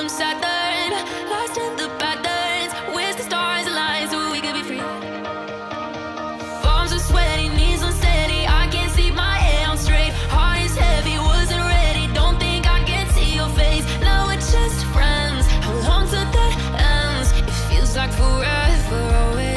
from Saturn, lost in the patterns. Wish the stars align so we could be free. Palms are sweaty, knees unsteady. I can't see my head on straight. Heart is heavy, wasn't ready. Don't think I can see your face. Now we're just friends. How long till that ends? It feels like forever away.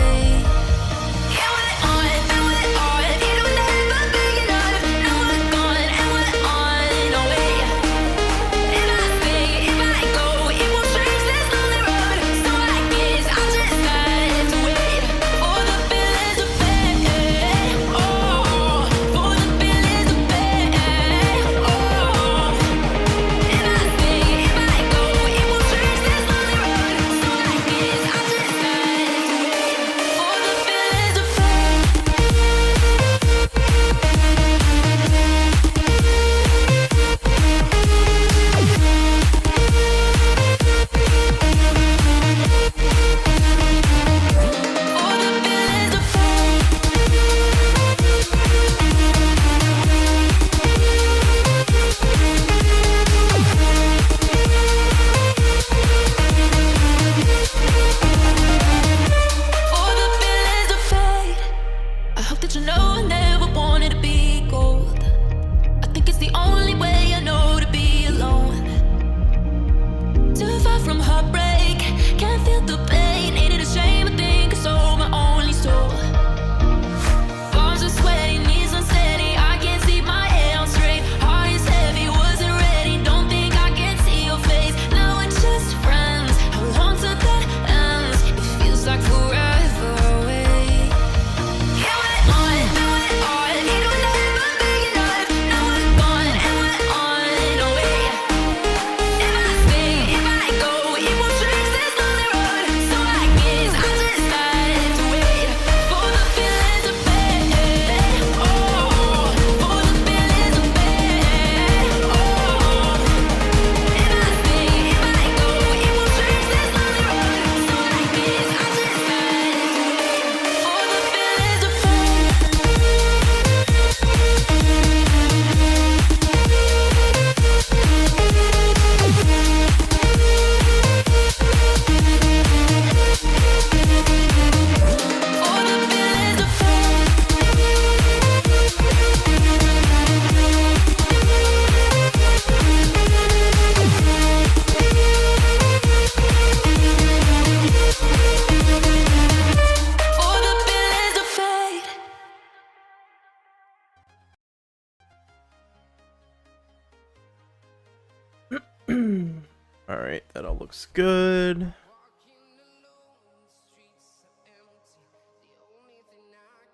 Alright, that all looks good.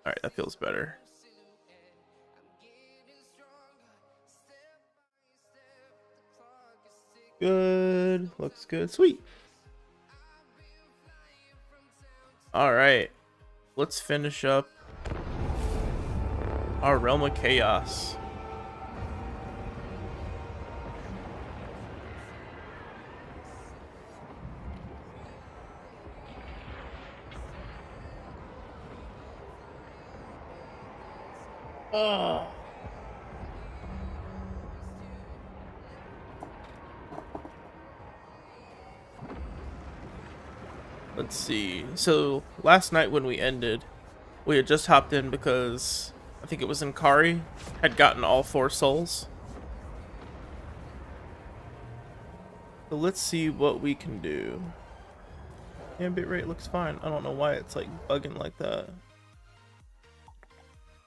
Alright, that feels better. Good, looks good, sweet. Alright, let's finish up our Realm of Chaos. Oh. Let's see. So last night when we ended, we had just hopped in because I think it was Inkari had gotten all 4 souls. So let's see what we can do. Yeah, bitrate looks fine. I don't know why it's like bugging like that.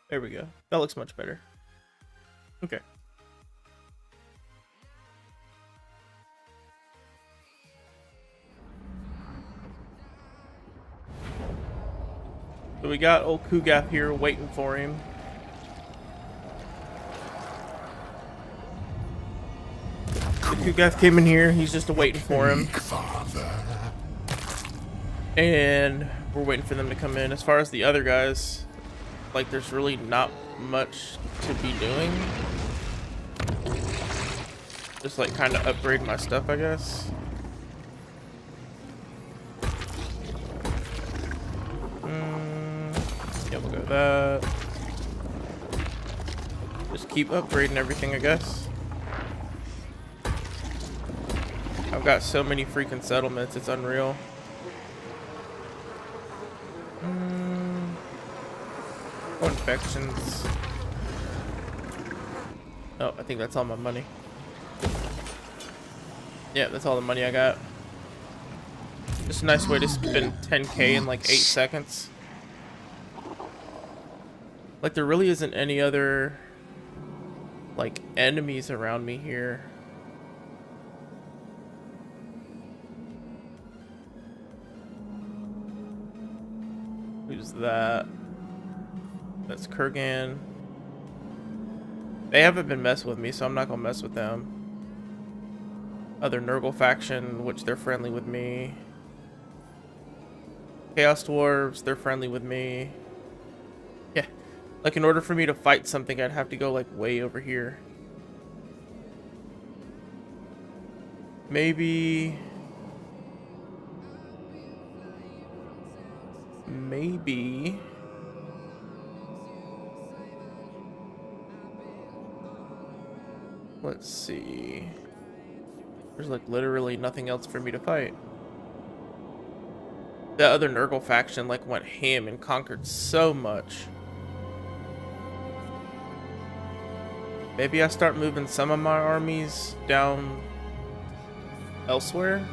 There we go. That looks much better. Okay. So we got old Kugaf here waiting for him. The Kugaf came in here. He's just waiting for him. And we're waiting for them to come in. As far as the other guys, like, there's really not much to be doing. Just like kind of upgrade my stuff, I guess. Yeah, we'll go with that. Just keep upgrading everything, I guess. I've got so many freaking settlements, it's unreal. Oh, infections. Oh, I think that's all my money. Yeah, that's all the money I got. Just a nice way to spend 10k in like 8 seconds. Like, there really isn't any other, like, enemies around me here. Who's that? That's Kurgan. They haven't been messing with me, so I'm not gonna mess with them. Other Nurgle faction, which they're friendly with me. Chaos Dwarves, they're friendly with me. Yeah. Like, in order for me to fight something, I'd have to go, like, way over here. Maybe... Let's see. There's, like, literally nothing else for me to fight. The other Nurgle faction, like, went ham and conquered so much. Maybe I start moving some of my armies down elsewhere.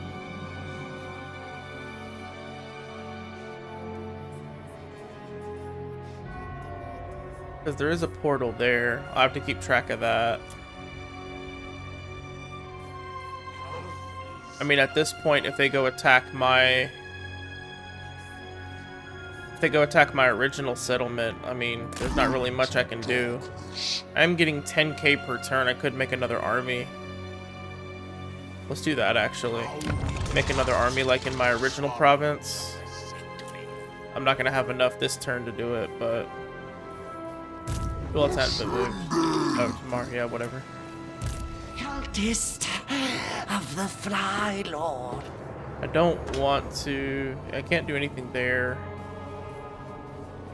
Because there is a portal there. I'll have to keep track of that. I mean, at this point, if they go attack my... original settlement, I mean, there's not really much I can do. I'm getting 10k per turn. I could make another army. Let's do that, actually. Make another army like in my original province. I'm not going to have enough this turn to do it, but... Well, it's hadn't been moved. Oh, tomorrow, yeah, whatever. Cultist of the Fly Lord. I don't want to... I can't do anything there.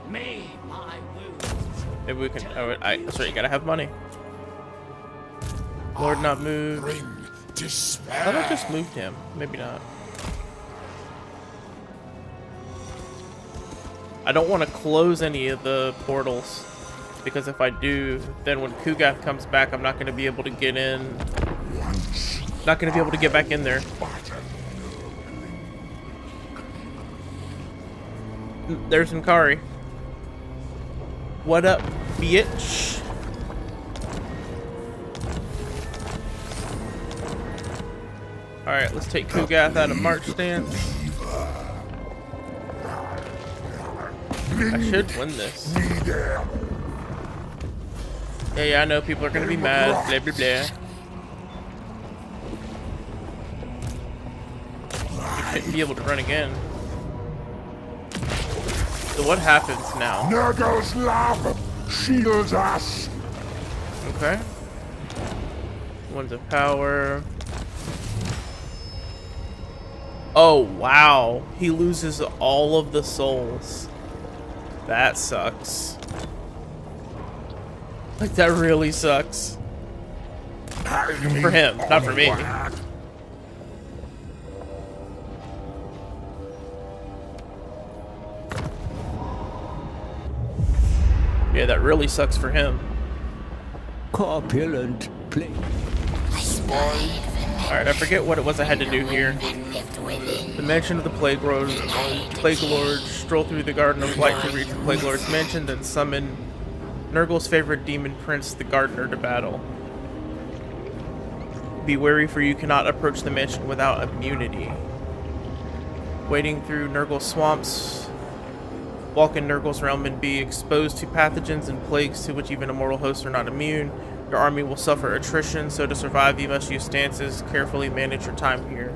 May my wounds. Maybe we can... Oh, that's right, you gotta have money. Lord not moved. I thought I just moved him. Maybe not. I don't want to close any of the portals. Because if I do, then when Kugath comes back, I'm not going to be able to get in. Not going to be able to get back in there. There's Nkari. What up, bitch? Alright, let's take Kugath out of March stance. I should win this. Yeah, I know people are gonna be mad. Blah, blah, blah. You shouldn't be able to run again. So what happens now? Nurgle's love shields us. Okay. One's of power. Oh, wow. He loses all of the souls. That sucks. Like, that really sucks. For him, not for me. Yeah, that really sucks for him. Corpulent play. Alright, I forget what it was I had to do here. The mansion of the Plague Lord. Stroll through the Garden of Light to reach the Plague Lord's mansion, then summon Nurgle's favorite demon prince, the Gardener, to battle. Be wary, for you cannot approach the mansion without immunity. Wading through Nurgle swamps, walk in Nurgle's realm and be exposed to pathogens and plagues to which even immortal hosts are not immune. Your army will suffer attrition, so to survive you must use stances. Carefully manage your time here.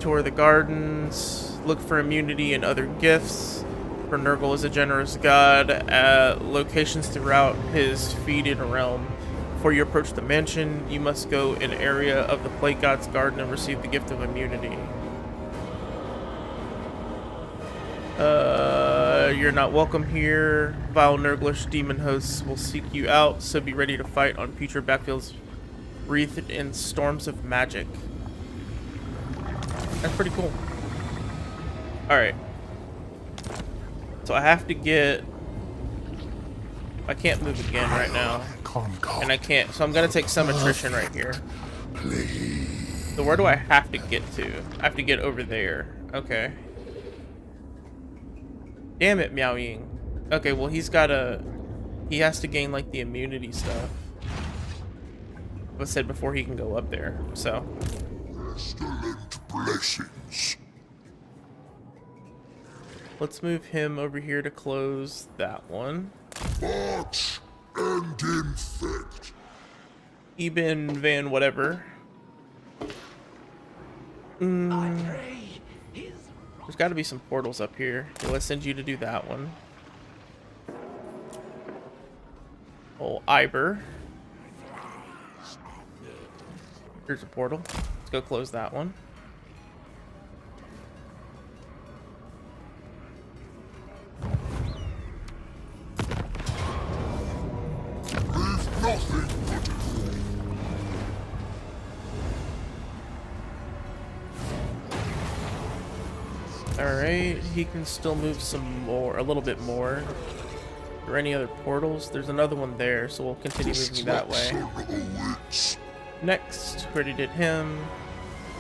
Tour the gardens, look for immunity and other gifts. For Nurgle is a generous god at locations throughout his feeded realm. Before you approach the mansion, you must go in an area of the Plague God's garden and receive the gift of immunity. You're not welcome here. Vile Nurglish demon hosts will seek you out, so be ready to fight on future battlefields wreathed in storms of magic. That's pretty cool. Alright. So I have to get... I can't move again right now. And I can't, so I'm gonna take some attrition right here. So where do I have to get to? I have to get over there. Okay. Damn it, Meow Ying. Okay, well he has to gain like the immunity stuff. I said before he can go up there, so. Pestilent blessings. Let's move him over here to close that one. March and infect. Eben Van whatever. I pray his There's got to be some portals up here. Okay, let's send you to do that one. Oh, Iber. Here's a portal. Let's go close that one. Leave nothing but Alright, he can still move some more, a little bit more. Are there any other portals? There's another one there, so we'll continue moving that way. awaits. Next, already did him.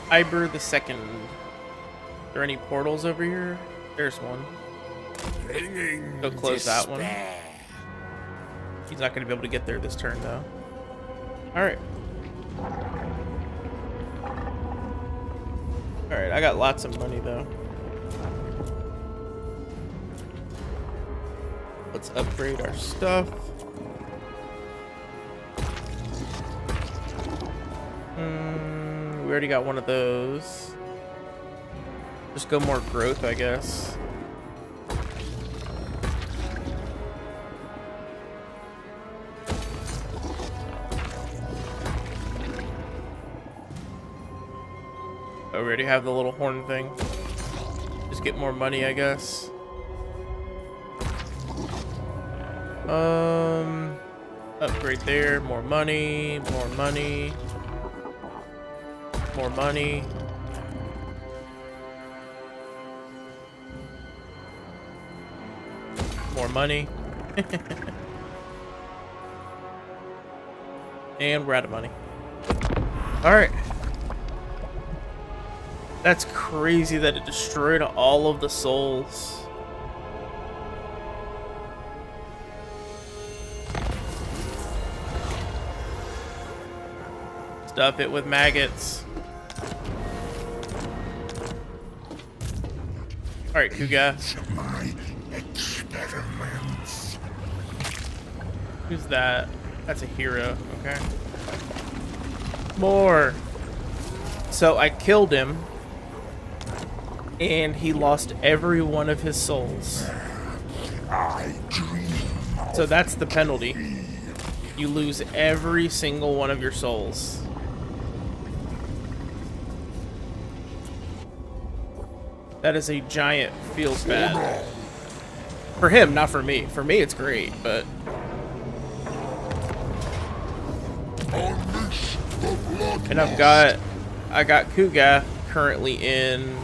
Iber the second. Are there any portals over here? There's one. Ringing Go close that one. despair. He's not going to be able to get there this turn, though. Alright. Alright, I got lots of money, though. Let's upgrade our stuff. We already got one of those. Just go more growth, I guess. Oh, we already have the little horn thing. Just get more money, I guess. Upgrade there, more money, more money. More money. More money. And we're out of money. Alright. That's crazy that it destroyed all of the souls. Stuff it with maggots. Alright, Kuga. My experiments. Who's that? That's a hero, okay. More. So I killed him, and he lost every one of his souls. I dream So that's the penalty. You lose every single one of your souls. That is a giant feels bad. For him, not for me. For me, it's great, but... unleash the blood. And I got Kuga currently in...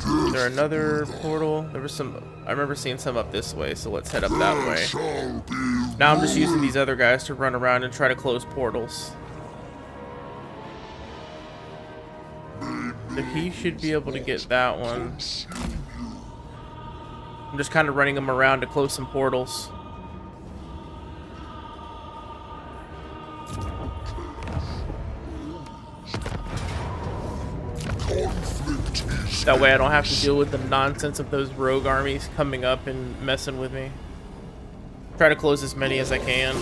Is there another portal? There was some... I remember seeing some up this way, so let's head up that way. Shall be Now I'm just using these other guys to run around and try to close portals. So he should be able to get that one. I'm just kind of running him around to close some portals. conflict is That way I don't have to deal with the nonsense of those rogue armies coming up and messing with me. Try to close as many as I can.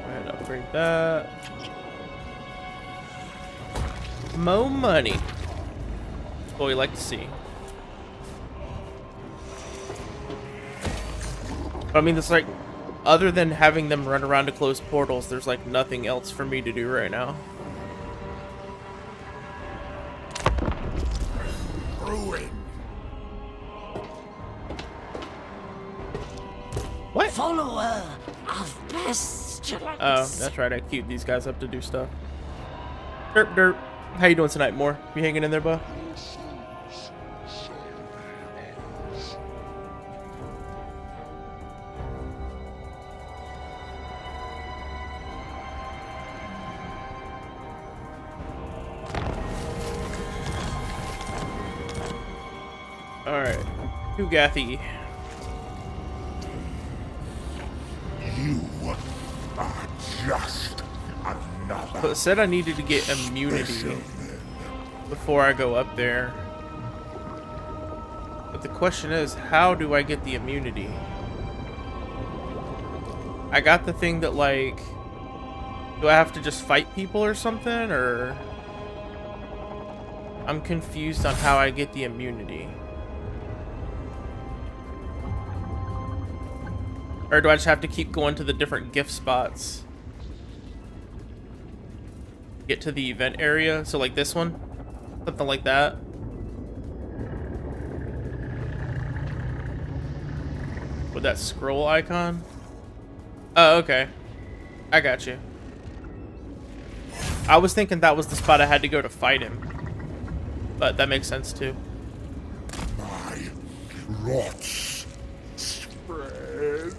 Alright, upgrade that. Mo money. That's what we like to see. But I mean, it's like, other than having them run around to close portals, there's like nothing else for me to do right now. ruin. What? Follower of pestilence. Oh, that's right. I queued these guys up to do stuff. Derp, derp. How you doing tonight, Moore? You hanging in there, bud? Alright. Ugathy. You are just another. So it said I needed to get immunity before I go up there. But the question is, how do I get the immunity? I got the thing that, like, do I have to just fight people or something, or I'm confused on how I get the immunity. Or do I just have to keep going to the different gift spots? Get to the event area? So like this one? Something like that? With that scroll icon? Oh, okay. I got you. I was thinking that was the spot I had to go to fight him. But that makes sense too. My rots spread.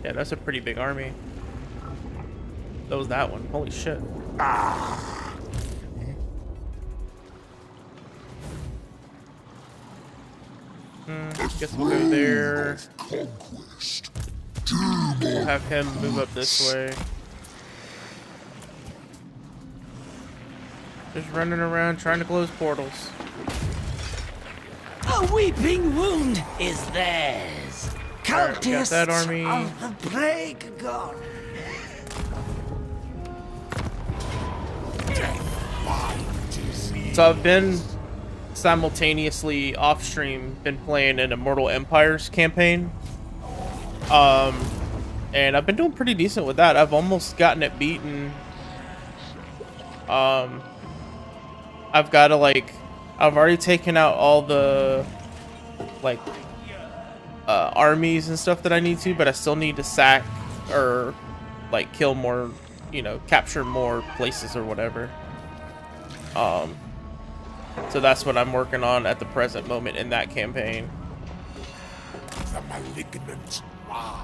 Yeah, that's a pretty big army. That was that one. Holy shit. Guess we'll go there. Conquest. We'll have him move up this way. Just running around trying to close portals. A weeping wound is theirs. Alright, we got Cultists that army. of the plague god. So I've been simultaneously off stream been playing an Immortal Empires campaign. And I've been doing pretty decent with that. I've almost gotten it beaten. I've got to, like, I've already taken out all the, like, armies and stuff that I need to, but I still need to sack or, like, kill more, you know, capture more places or whatever. So that's what I'm working on at the present moment in that campaign. The malignant march.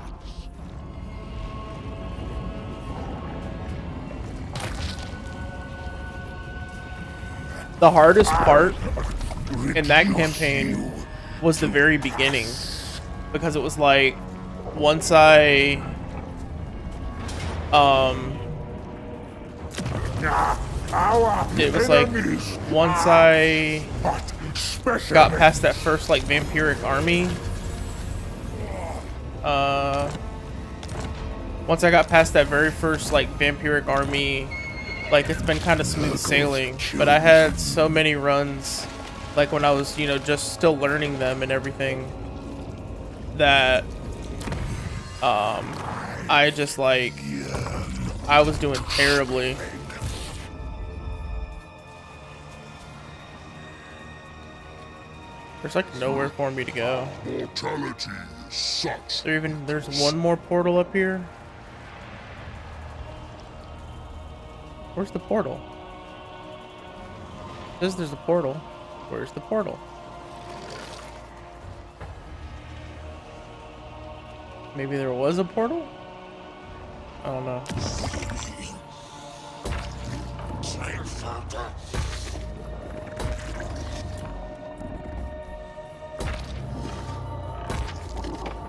The hardest part in that campaign was the very beginning, because it was like once it was like once I got past that first like vampiric army, once I got past that very first like vampiric army, like it's been kind of smooth sailing. But I had so many runs, like when I was, you know, just still learning them and everything, that I just like I was doing terribly. There's like nowhere for me to go. Mortality sucks. There's one more portal up here. Where's the portal? It says there's a portal. Where's the portal? Maybe there was a portal? I don't know.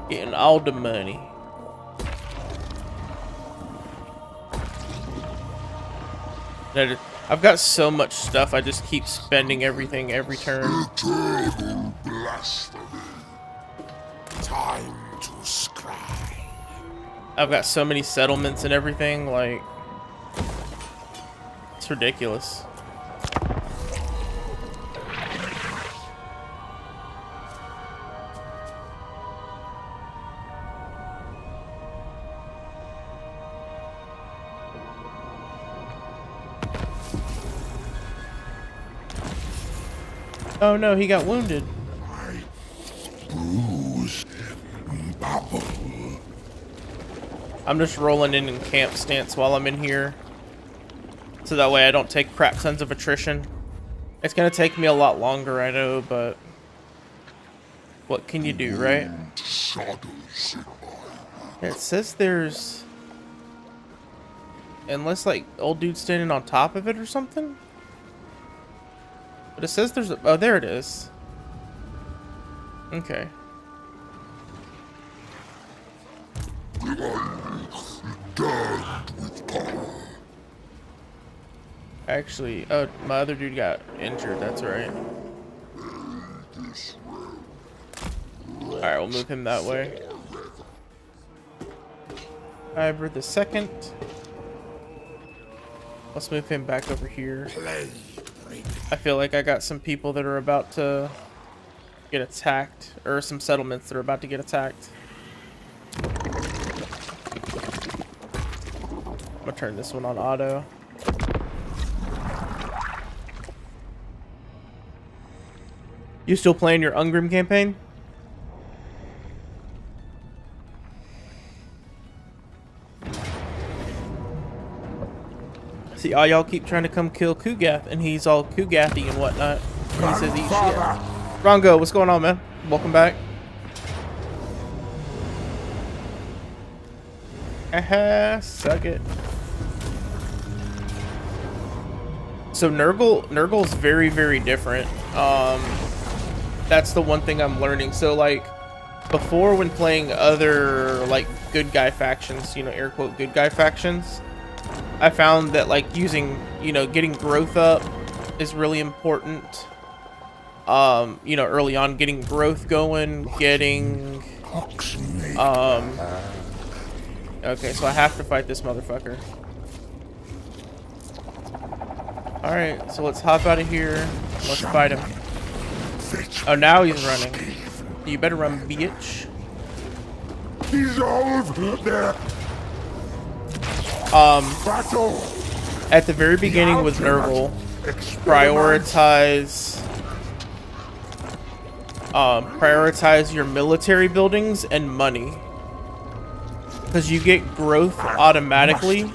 Getting all the money. I've got so much stuff, I just keep spending everything every turn. Eternal blasphemy. Time to scry. I've got so many settlements and everything, like, it's ridiculous. Oh no, he got wounded. Bruise. Bubble. I'm just rolling in camp stance while I'm in here. So that way I don't take crap tons of attrition. It's gonna take me a lot longer, I know, but what can you do, right? Shudders in my It says there's... Unless, like, old dude standing on top of it or something? But it says there's a... Oh, there it is. Okay. Dead with power. Actually, oh, my other dude got injured, that's right. Alright, we'll move him that way. Hybrid the second. Let's move him back over here. I feel like I got some people that are about to get attacked, or some settlements that are about to get attacked. I'm gonna turn this one on auto. You still playing your Ungrim campaign? See, all y'all keep trying to come kill Kugath, and he's all Kugathy and whatnot. And he says eat shit. Rongo, what's going on, man? Welcome back. Suck it. So Nurgle's very, very different. That's the one thing I'm learning. So like before, when playing other like good guy factions, you know, air quote good guy factions, I found that like using, you know, getting growth up is really important. You know, early on, getting growth going, getting okay, so I have to fight this motherfucker. Alright, so let's hop out of here. Let's fight him. Oh, now he's running. You better run, bitch. Dissolve their battle. At the very beginning with Nurgle, prioritize your military buildings and money, because you get growth automatically.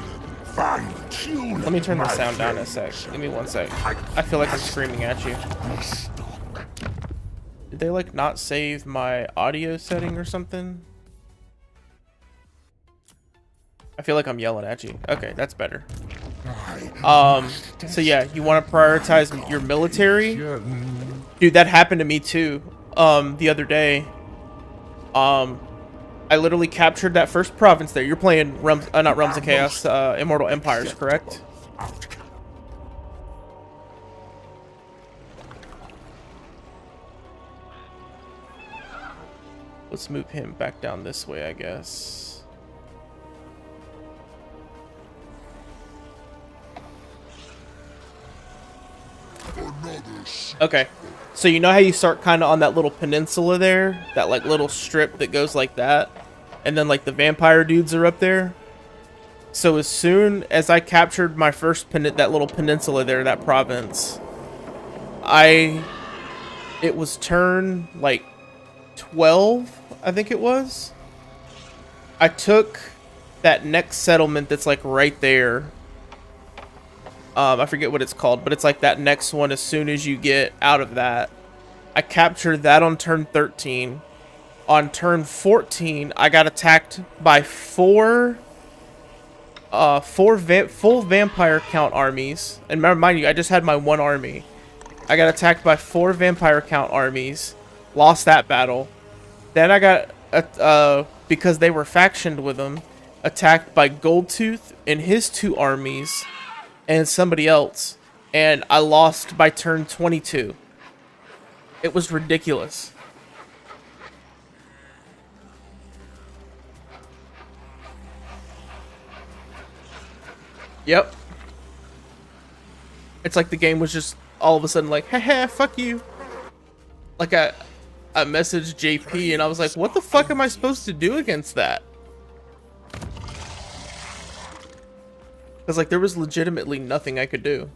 Let me turn the sound down a sec. Give me 1 sec. I feel like I'm screaming at you. Did they like not save my audio setting or something? I feel like I'm yelling at you. Okay, that's better. So yeah, you want to prioritize your military. Dude, that happened to me too. The other day. I literally captured that first province there. You're playing not Realms of Chaos, Immortal Empires, correct? Let's move him back down this way, I guess. Okay. So you know how you start kind of on that little peninsula there? That like little strip that goes like that? And then like the vampire dudes are up there? So as soon as I captured my first that little peninsula there, that province, it was turn like 12, I think it was. I took that next settlement that's like right there. I forget what it's called, but it's like that next one as soon as you get out of that. I captured that on turn 13. On turn 14, I got attacked by four full vampire count armies. And mind you, I just had my one army. I got attacked by 4 vampire count armies. Lost that battle. Then I got, because they were factioned with him, attacked by Goldtooth and his 2 armies and somebody else. And I lost by turn 22. It was ridiculous. Yep. It's like the game was just all of a sudden like, haha, fuck you. Like I messaged JP and I was like, what the fuck am I supposed to do against that? Because like there was legitimately nothing I could do.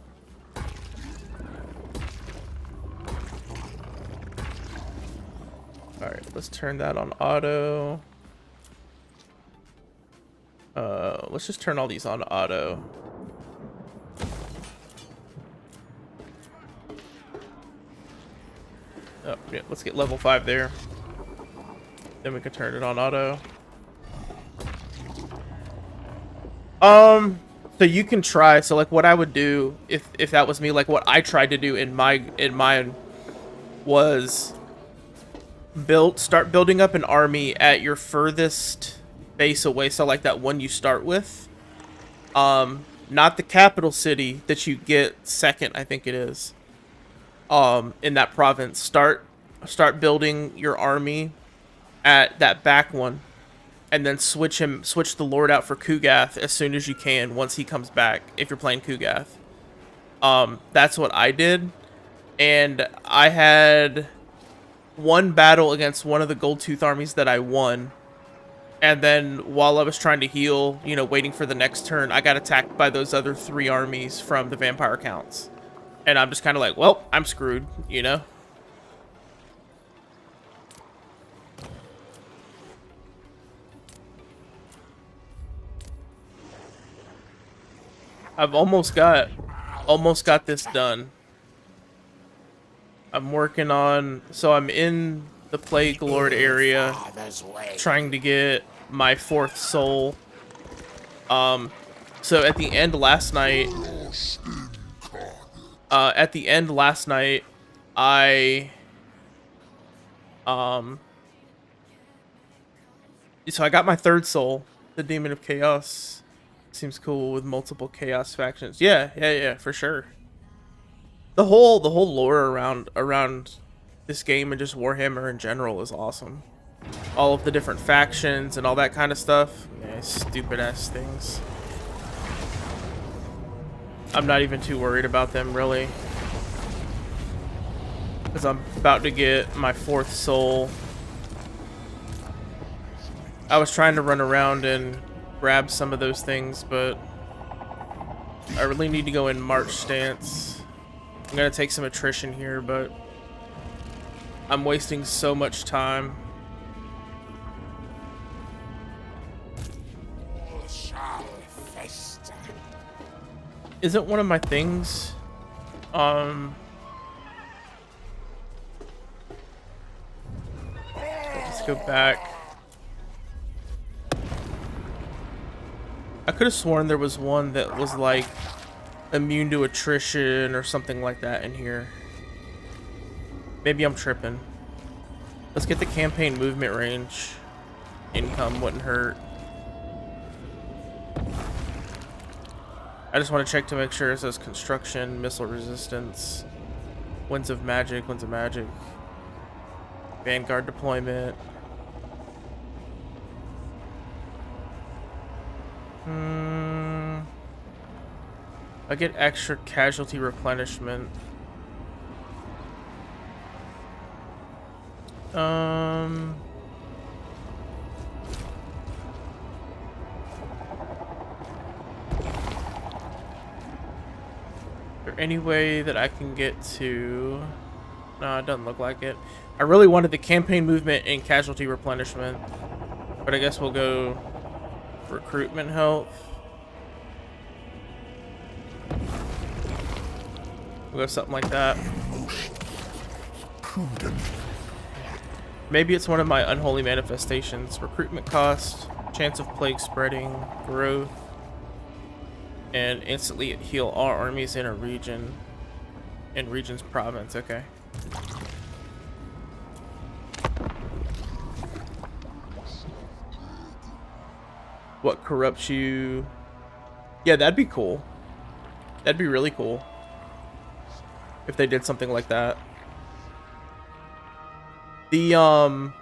Alright, let's turn that on auto. Let's just turn all these on auto. Oh, yeah, let's get level 5 there. Then we can turn it on auto. So you can try. So like what I would do if that was me, like what I tried to do in mine was start building up an army at your furthest base away. So like that one you start with. Not the capital city that you get second, I think it is. In that province, start building your army at that back one, and then switch the Lord out for Kugath as soon as you can once he comes back. If you're playing Kugath, that's what I did, and I had one battle against one of the Gold Tooth armies that I won, and then while I was trying to heal, you know, waiting for the next turn, I got attacked by those other 3 armies from the vampire counts. And I'm just kind of like, well, I'm screwed, you know? I've almost got this done. I'm working on, so I'm in the Plague Lord area, trying to get my 4th soul. So at the end last night, so I got my 3rd soul, the Demon of Chaos. Seems cool with multiple chaos factions. Yeah, for sure. The whole lore around this game and just Warhammer in general is awesome. All of the different factions and all that kind of stuff. Yeah, stupid ass things. I'm not even too worried about them, really. Because I'm about to get my 4th soul. I was trying to run around and grab some of those things, but I really need to go in March stance. I'm going to take some attrition here, but I'm wasting so much time. Isn't one of my things let's go back. I could have sworn there was one that was like immune to attrition or something like that in here. Maybe I'm tripping. Let's get the campaign movement range. Income wouldn't hurt. I just want to check to make sure it says construction, missile resistance, winds of magic, vanguard deployment. I get extra casualty replenishment. Is there any way that I can get to... No, it doesn't look like it. I really wanted the campaign movement and casualty replenishment, but I guess we'll go recruitment health. We'll go something like that. Maybe it's one of my unholy manifestations. Recruitment cost, chance of plague spreading, growth, and instantly heal all armies in a region. In region's province, okay. What corrupts you? Yeah, that'd be cool. That'd be really cool if they did something like that. The what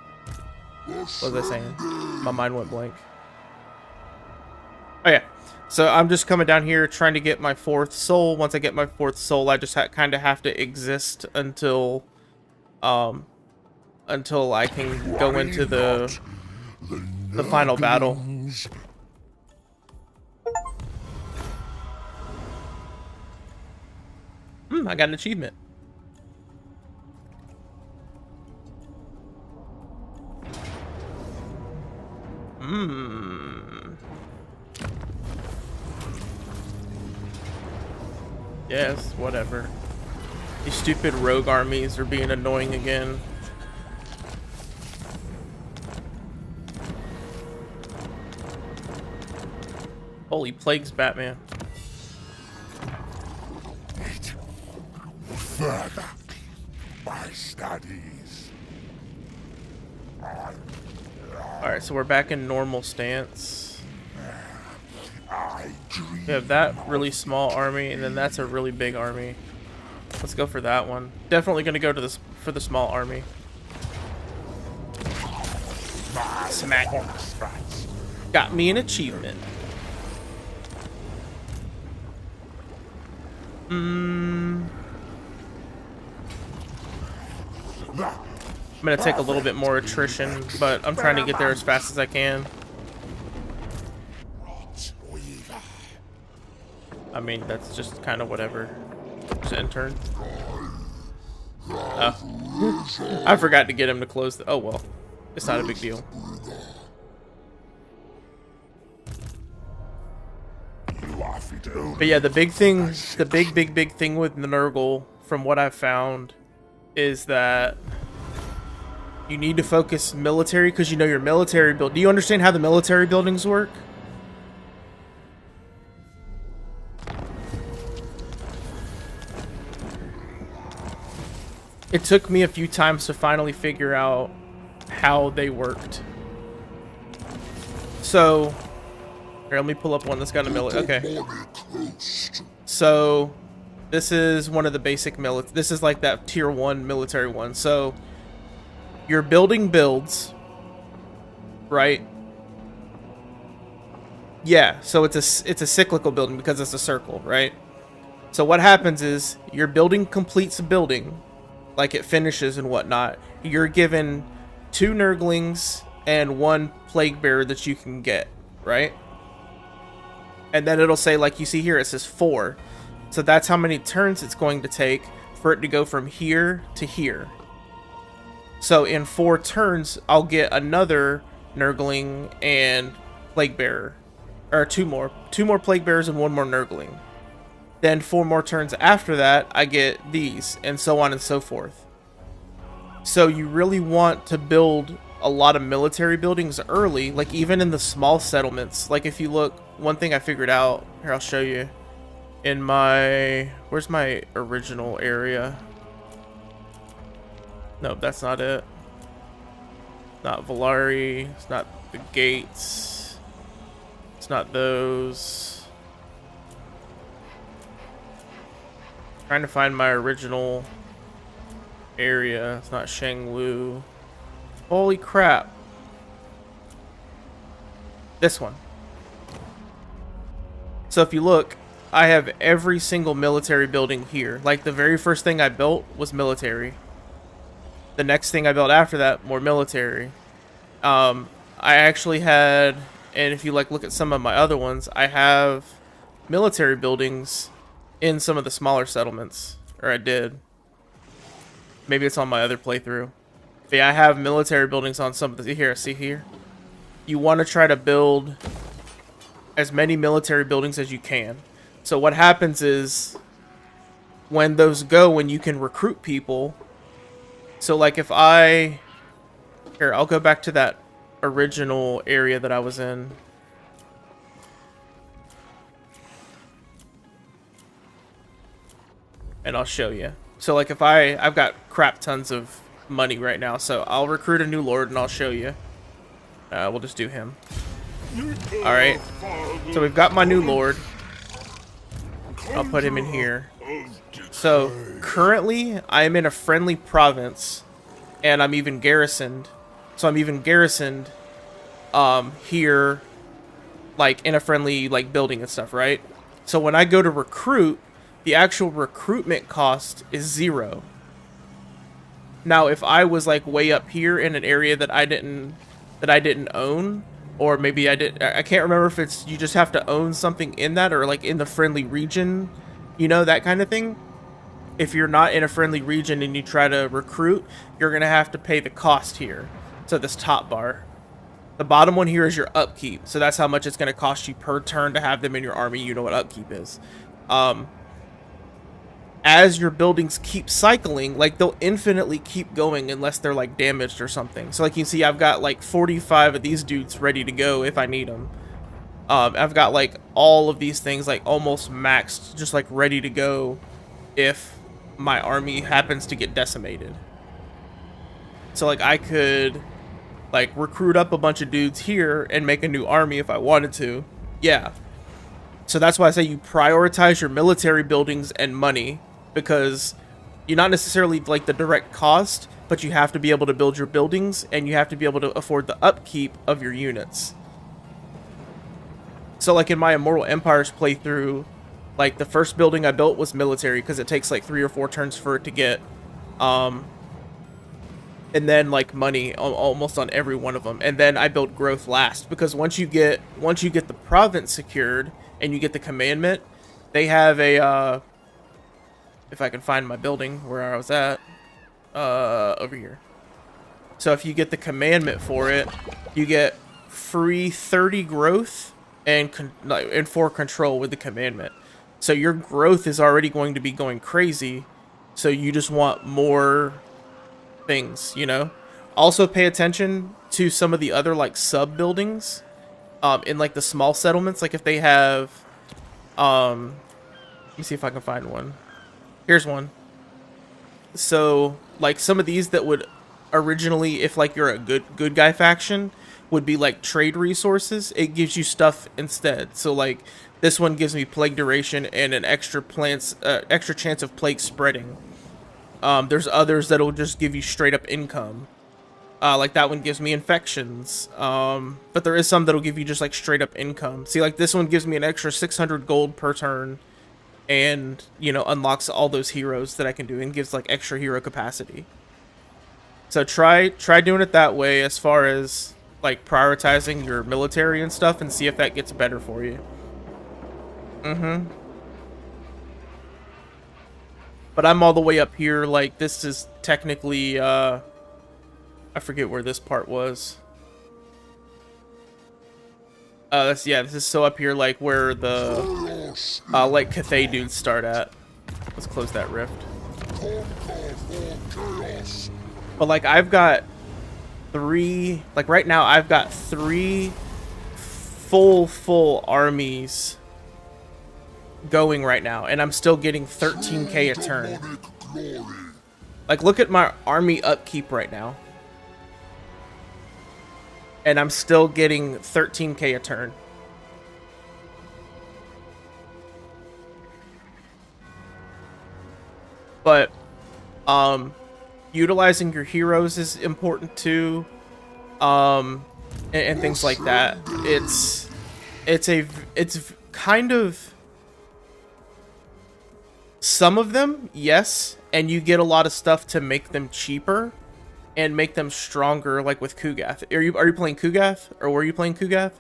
was I saying? My mind went blank. Oh yeah. So I'm just coming down here trying to get my 4th soul. Once I get my 4th soul, I just kind of have to exist until I can go into the final battle. I got an achievement. Yes, whatever. These stupid rogue armies are being annoying again. Holy plagues, Batman. Further, my studies. Alright, so we're back in normal stance. I dream. We have that really small army, and then that's a really big army. Let's go for that one. Definitely gonna go to this for the small army. Smack. Got me an achievement. I'm gonna take a little bit more attrition, but I'm trying to get there as fast as I can. I mean, that's just kind of whatever. Just intern. Oh. I forgot to get him to close the... Oh, well. It's not a big deal. But yeah, the big thing, the big thing with the Nurgle, from what I've found, is that you need to focus military, because you know your military build. Do you understand how the military buildings work? It took me a few times to finally figure out how they worked. So, here, let me pull up one that's got a military. Okay. So, this is one of the basic military. This is like that tier 1 military one. So, your building builds, right? Yeah, so it's a cyclical building because it's a circle, right? So what happens is your building completes a building, like it finishes and whatnot. You're given 2 Nurglings and 1 Plague Bearer that you can get, right? And then it'll say, like you see here, it says 4. So that's how many turns it's going to take for it to go from here to here. So in 4 turns, I'll get another Nurgling and Plague Bearer. Or 2 more. 2 more Plague Bearers and 1 more Nurgling. Then 4 more turns after that, I get these, and so on and so forth. So you really want to build a lot of military buildings early, like even in the small settlements. Like if you look, one thing I figured out, here I'll show you. In my, where's my original area? Nope, that's not it. Not Valari, it's not the gates. It's not those. Trying to find my original area. It's not Shanglu. Holy crap. This one. So if you look, I have every single military building here. Like the very first thing I built was military. The next thing I built after that, more military. I actually had, and if you like look at some of my other ones, I have military buildings in some of the smaller settlements, or I did. Maybe it's on my other playthrough. But yeah, I have military buildings on some of the, here, see here? You want to try to build as many military buildings as you can. So what happens is, when those go, when you can recruit people, so like if I, here, I'll go back to that original area that I was in. And I'll show you. So like if I've got crap tons of money right now, so I'll recruit a new lord and I'll show you. We'll just do him. Alright. So we've got my new lord. I'll put him in here. So currently I am in a friendly province and I'm even garrisoned. So I'm even garrisoned here, like in a friendly like building and stuff, right? So when I go to recruit, the actual recruitment cost is 0. Now if I was like way up here in an area that I didn't own, or maybe I can't remember if it's you just have to own something in that, or like in the friendly region, you know, that kind of thing. If you're not in a friendly region and you try to recruit, you're gonna have to pay the cost here. So this top bar. The bottom one here is your upkeep. So that's how much it's going to cost you per turn to have them in your army. You know what upkeep is. As your buildings keep cycling, like they'll infinitely keep going unless they're like damaged or something. So like you can see, I've got like 45 of these dudes ready to go if I need them. I've got like all of these things like almost maxed, just like ready to go if my army happens to get decimated. So like I could like recruit up a bunch of dudes here and make a new army if I wanted to. Yeah. So that's why I say you prioritize your military buildings and money, because you're not necessarily like the direct cost, but you have to be able to build your buildings and you have to be able to afford the upkeep of your units. So like in my Immortal Empires playthrough, like the first building I built was military because it takes like 3 or 4 turns for it to get. And then like money almost on every one of them. And then I built growth last, because once you get the province secured and you get the commandment, they have a if I can find my building where I was at, over here. So if you get the commandment for it, you get free 30 growth and 4 control with the commandment. So your growth is already going to be going crazy. So you just want more things, you know. Also pay attention to some of the other like sub buildings in like the small settlements. Like if they have let me see if I can find one. Here's one. So like some of these that would originally, if like you're a good guy faction, would be like trade resources. It gives you stuff instead. So like this one gives me plague duration and an extra extra chance of plague spreading. There's others that'll just give you straight up income. Like that one gives me infections. But there is some that'll give you just like straight up income. See, like this one gives me an extra 600 gold per turn, and you know, unlocks all those heroes that I can do and gives like extra hero capacity. So try doing it that way as far as like prioritizing your military and stuff, and see if that gets better for you. But I'm all the way up here. Like this is technically I forget where this part was. This is so up here, like where the like Cathay dudes start at. Let's close that rift. But like I've got 3, like right now I've got 3 full armies going right now, and I'm still getting 13k a turn. Like look at my army upkeep right now, and I'm still getting 13k a turn. But utilizing your heroes is important too, and things like that. It's kind of, some of them, yes, and you get a lot of stuff to make them cheaper and make them stronger, like with Kugath. Are you playing Kugath, or were you playing Kugath?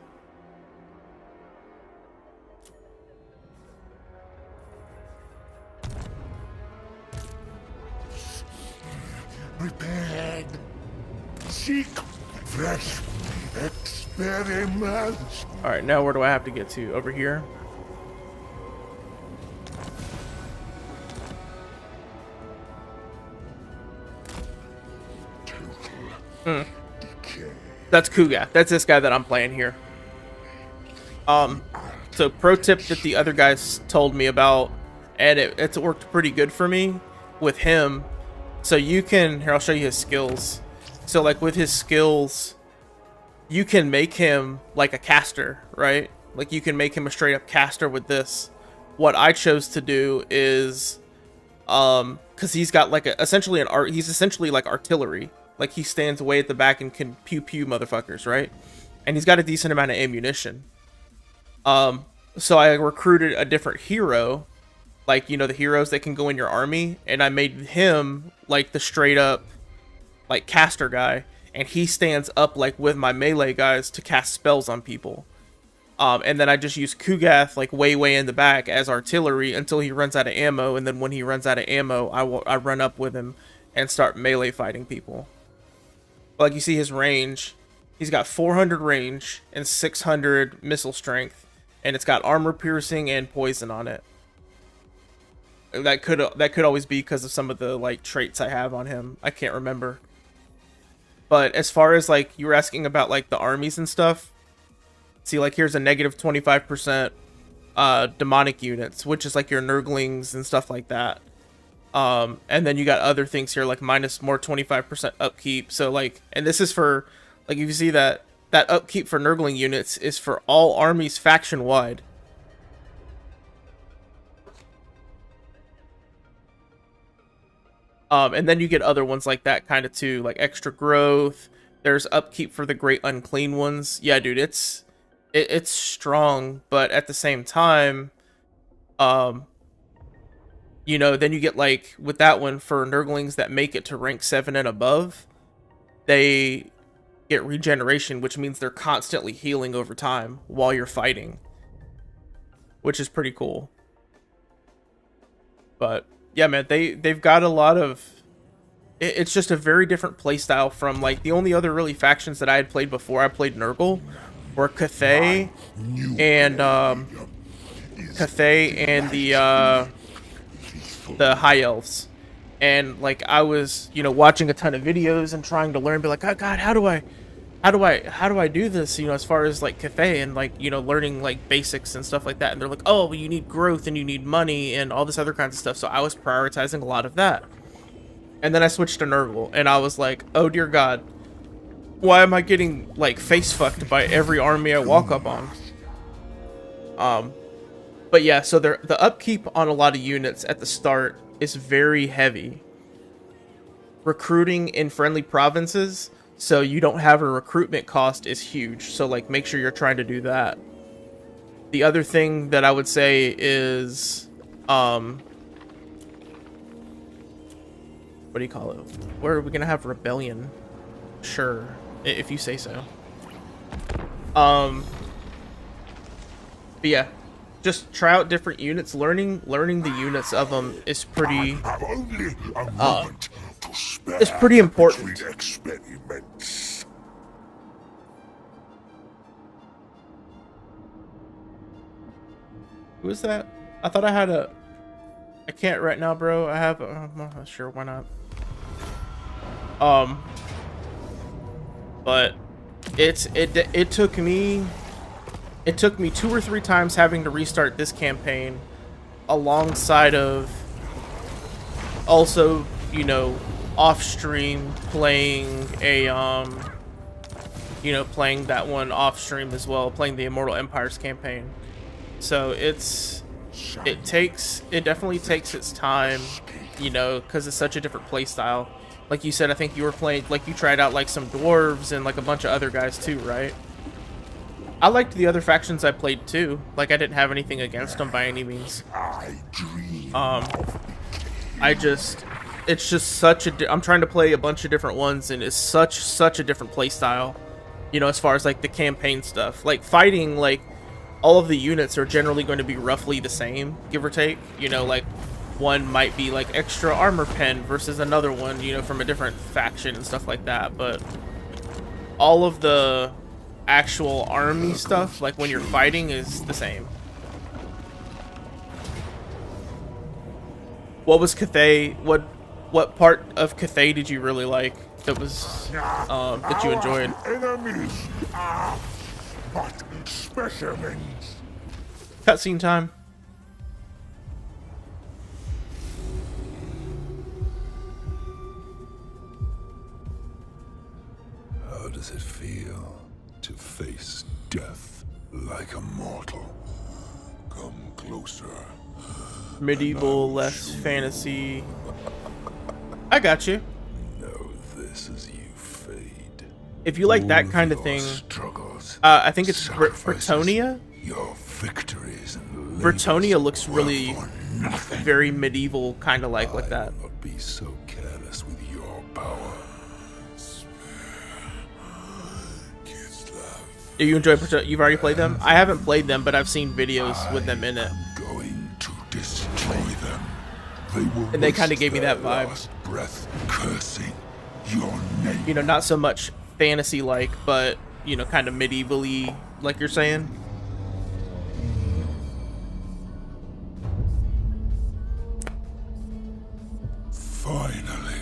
Prepared. Seek fresh experiments. All right, now where do I have to get to? Over here. That's Kugath. That's this guy that I'm playing here. So pro tip that the other guys told me about, and it's worked pretty good for me with him. So you can, here, I'll show you his skills. So like with his skills, you can make him like a caster, right? Like you can make him a straight up caster with this. What I chose to do is, cause he's got like he's essentially like artillery. Like he stands way at the back and can pew pew motherfuckers, right? And he's got a decent amount of ammunition. So I recruited a different hero, like, you know, the heroes that can go in your army, and I made him like the straight up like caster guy, and he stands up like with my melee guys to cast spells on people. And then I just use Kugath like way in the back as artillery until he runs out of ammo, and then when he runs out of ammo, I run up with him and start melee fighting people. Like you see his range, He's got 400 range and 600 missile strength, and it's got armor piercing and poison on it. That could always be because of some of the like traits I have on him. I can't remember. But as far as like you were asking about like the armies and stuff, see like here's a negative 25% demonic units, which is like your Nurglings and stuff like that. And then you got other things here like minus more 25% upkeep. So like, and this is for like, if you see that upkeep for Nurgling units is for all armies faction wide. And then you get other ones like that kind of too, like extra growth. There's upkeep for the great unclean ones. Yeah, dude, it's strong, but at the same time, you know, then you get like with that one for Nurglings that make it to rank 7 and above, they get regeneration, which means they're constantly healing over time while you're fighting, which is pretty cool. But yeah, man, they've got a lot of. It's just a very different playstyle from like the only other really factions that I had played before I played Nurgle were Cathay and the High Elves. And like I was, you know, watching a ton of videos and trying to learn, be like, oh god, how do I do this, you know, as far as like Cathay, and like, you know, learning like basics and stuff like that. And they're like, oh, well, you need growth and you need money and all this other kinds of stuff. So I was prioritizing a lot of that. And then I switched to Nurgle and I was like, oh dear god, why am I getting like face fucked by every army I walk up on? But yeah, so the upkeep on a lot of units at the start is very heavy. Recruiting in friendly provinces, so you don't have a recruitment cost, is huge. So like make sure you're trying to do that. The other thing that I would say is what do you call it? Where are we gonna have rebellion? Sure, if you say so. But yeah, just try out different units. Learning the units of them is pretty it's pretty important. Who is that? I thought I had a. I can't right now, bro. I have. Sure, why not? But it took me 2 or 3 times having to restart this campaign, alongside of also, you know, off stream playing a you know, playing that one off stream as well, playing the Immortal Empires campaign. So it definitely takes its time, you know, because it's such a different play style. Like you said, I think you were playing, like you tried out like some dwarves and like a bunch of other guys too, right? I liked the other factions I played too. Like I didn't have anything against them by any means. It's just such a. I'm trying to play a bunch of different ones, and it's such a different play style. You know, as far as like the campaign stuff, like fighting, like all of the units are generally going to be roughly the same, give or take. You know, like one might be like extra armor pen versus another one, you know, from a different faction and stuff like that. But all of the actual army stuff, like when you're fighting, is the same. What was Cathay? What part of Cathay did you really like? That was that you enjoyed? Enemies are but specimens. Cutscene time. How does it feel to face death like a mortal? Come closer. Medieval, less fantasy. I got you. Know this as you fade. If you like that kind of thing, struggles, I think it's Bretonia. Your victories and Bretonia looks really very medieval, kind of like that. Not be so careless with your power. Do you enjoy Bretonia? You've already played them? I haven't played them, but I've seen videos with them in it. Going to destroy them. They will And they kind of waste gave me their that vibe. last breath cursing your name. You know, not so much fantasy-like, but you know, kind of medievally, like you're saying. Finally.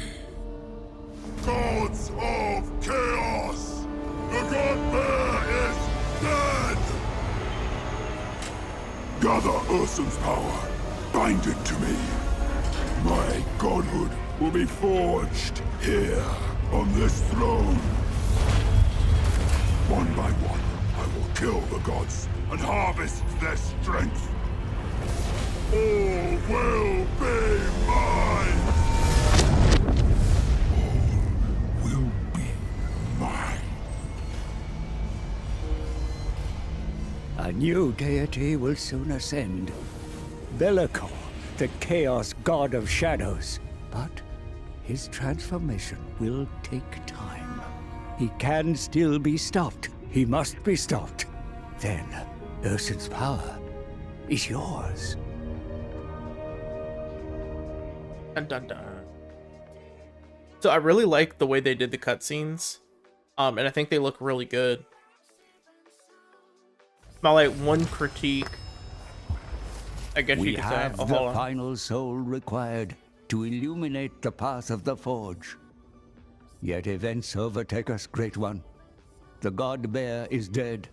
Gods of Chaos! The God Bear is dead! Gather Urson's power. Bind it to me. My godhood will be forged here on this throne. One by one, I will kill the gods and harvest their strength. All will be mine! All will be mine. A new deity will soon ascend. Bellicor, the Chaos God of Shadows. But his transformation will take time. He can still be stopped. He must be stopped. Then, Urson's power is yours. Dun dun dun. So I really like the way they did the cutscenes, and I think they look really good. My like one critique, I guess We you could say. have Oh, the hold on. final soul required to illuminate the path of the Forge. Yet events overtake us, Great One. The God Bear is dead.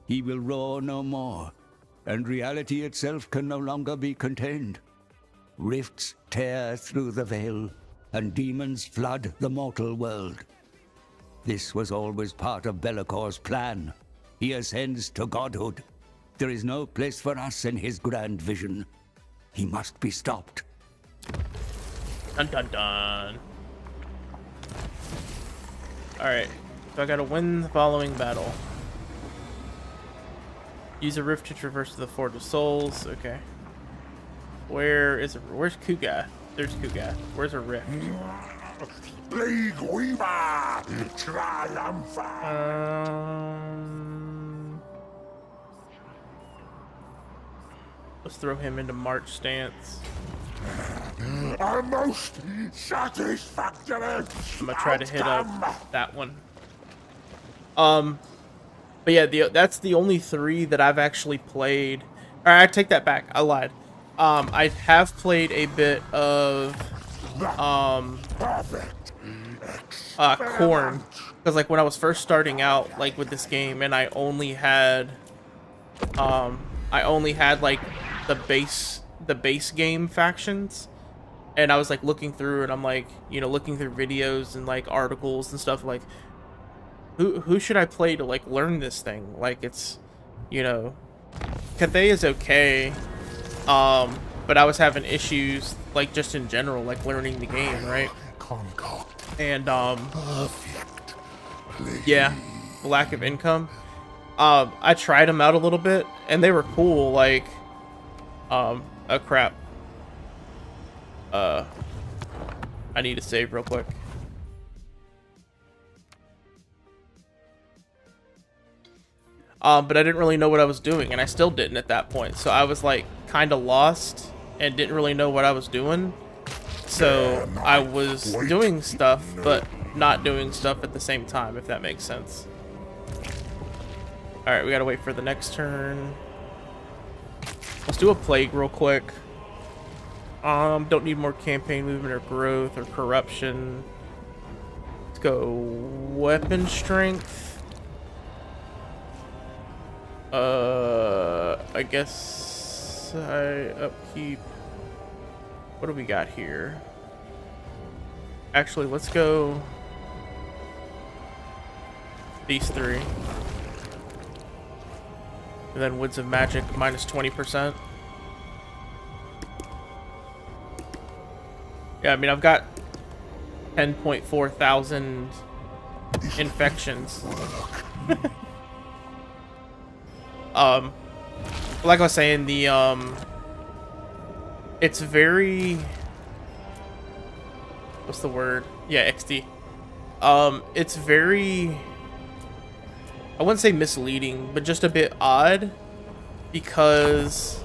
He will roar no more, and reality itself can no longer be contained. Rifts tear through the veil, and demons flood the mortal world. This was always part of Bellicor's plan. He ascends to godhood. There is no place for us in his grand vision. He must be stopped. Dun dun dun. Alright, so I gotta win the following battle. Use a rift to traverse to the Forge of Souls. Okay. Where is it? Where's Kuga? There's Kuga. Where's a rift? Plague Weaver! Triumphant! Let's throw him into March stance. A most satisfactory I'm gonna try to hit outcome. up that one. But yeah, that's the only 3 that I've actually played. Alright, I take that back. I lied. I have played a bit of Perfect. Corn, because like when I was first starting out like with this game, and I only had like the base game factions, and I was like looking through, and I'm like, you know, looking through videos and like articles and stuff, like who should I play to like learn this thing? Like, it's, you know, Cathay is okay, but I was having issues like just in general, like learning the game, right? And Perfect. yeah, lack of income. I tried them out a little bit, and they were cool. Like, oh crap. I need to save real quick. But I didn't really know what I was doing, and I still didn't at that point. So I was like kind of lost and didn't really know what I was doing. So I was doing stuff, but not doing stuff at the same time, if that makes sense. Alright, we gotta wait for the next turn. Let's do a plague real quick. Don't need more campaign movement or growth or corruption. Let's go weapon strength. I guess I upkeep. What do we got here? Actually, let's go these 3. And then Woods of Magic minus 20%. Yeah, I mean, I've got 10.4 thousand infections. Like I was saying, the it's very, what's the word? Yeah, XD. It's very, I wouldn't say misleading, but just a bit odd because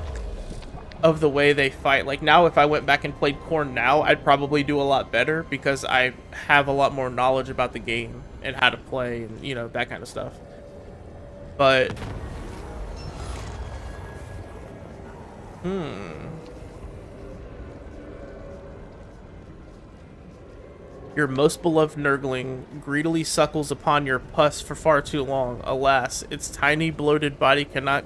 of the way they fight. Like, now if I went back and played Corn now, I'd probably do a lot better because I have a lot more knowledge about the game and how to play and, you know, that kind of stuff. But your most beloved Nurgling greedily suckles upon your pus for far too long. Alas, its tiny bloated body cannot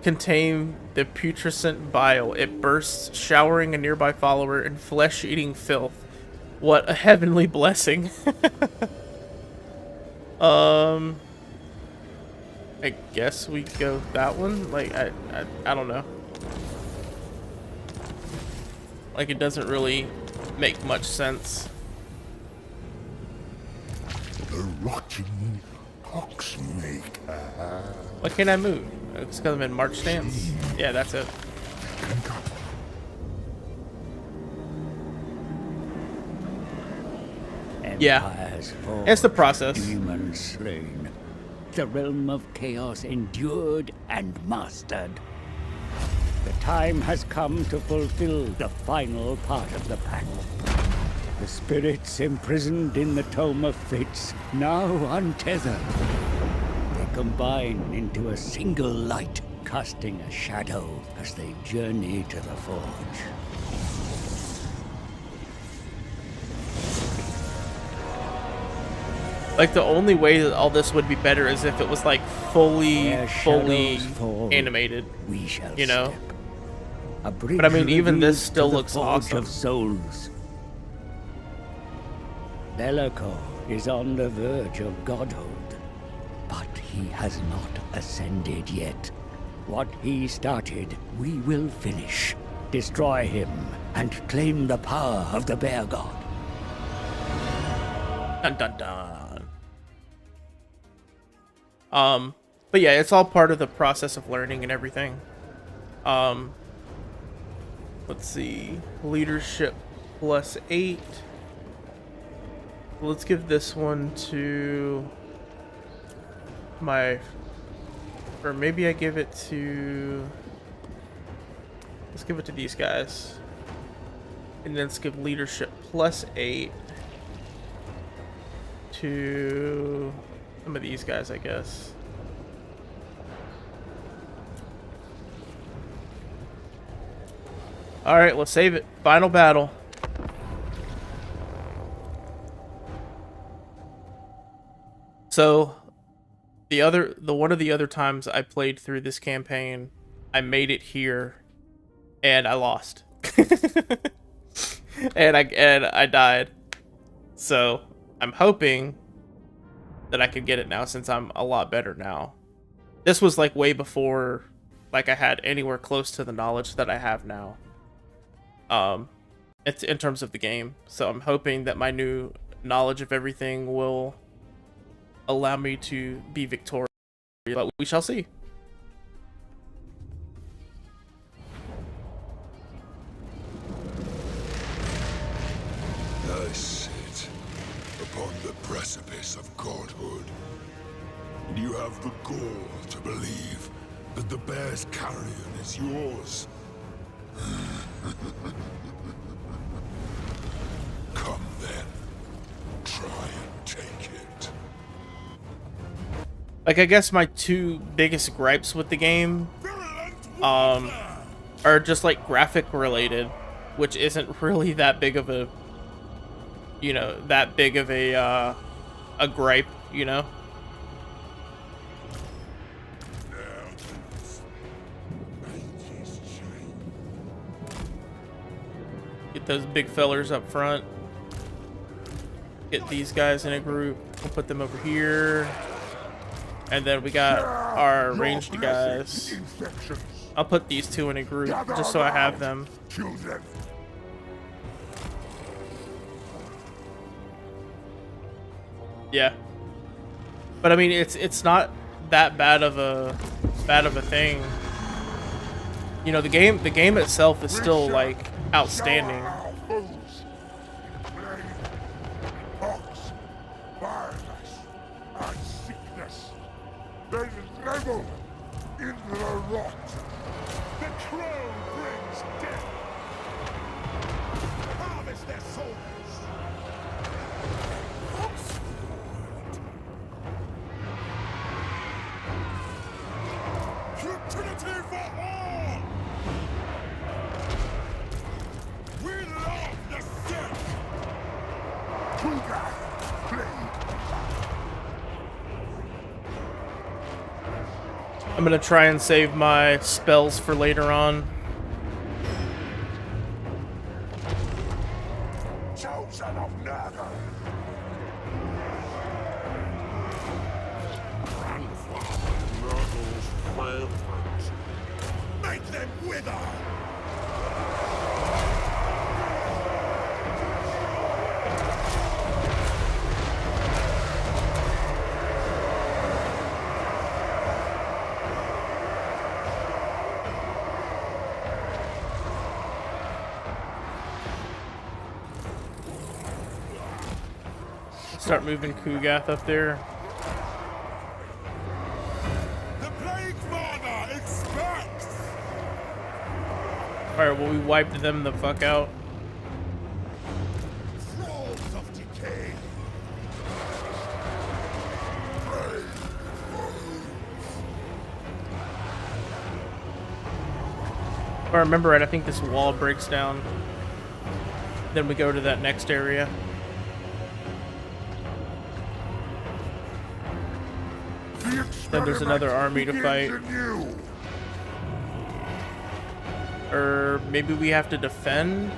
contain the putrescent bile. It bursts, showering a nearby follower in flesh-eating filth. What a heavenly blessing. I guess we go that one. Like, I don't know. Like, it doesn't really make much sense. The rotting poxmaker. Why can't I move? It's because I'm in March stance. Yeah, that's it. Yeah, Empires fall, it's the process. demons slain. The realm of chaos endured and mastered. The time has come to fulfill the final part of the pact. The spirits imprisoned in the Tome of Fates, now untethered. They combine into a single light, casting a shadow as they journey to the Forge. Like, the only way that all this would be better is if it was like fully Where shadows fall, animated, we shall you know? step. A bridge But I mean, even reveals this still to the looks Forge awesome. of souls. Bellico is on the verge of godhood, but he has not ascended yet. What he started, we will finish. Destroy him and claim the power of the Bear God. Dun dun dun. But yeah, it's all part of the process of learning and everything. Let's see. Leadership +8. Let's give this one to my, or maybe I give it to, let's give it to these guys. And then let's give leadership +8 to some of these guys, I guess. All right, let's save it. Final battle. So, one of the other times I played through this campaign, I made it here, and I lost, and I died. So I'm hoping that I could get it now, since I'm a lot better now. This was like way before, like, I had anywhere close to the knowledge that I have now. It's in terms of the game. So I'm hoping that my new knowledge of everything will allow me to be victorious, but we shall see. I sit upon the precipice of godhood. And you have the gall to believe that the bear's carrion is yours. Come then. Try and take it. Like, I guess my two biggest gripes with the game are just like graphic related, which isn't really that big of a, you know, a gripe, you know. Get those big fellers up front. Get these guys in a group. We'll put them over here. And then we got our ranged guys. I'll put these two in a group just so I have them. Yeah. But I mean, it's not that bad of a thing. You know, the game itself is still like outstanding. They revel in the rot. The crow brings death. Harvest their souls. I'm gonna try and save my spells for later on. Chosen of Nurgle. Nurgle's favorites. Make them wither! Start moving Kugath up there. The Plague Father expects! Alright, well, we wiped them the fuck out. Thralls of decay. If I remember right, I think this wall breaks down. Then we go to that next area. Then there's another army to fight. Or maybe we have to defend?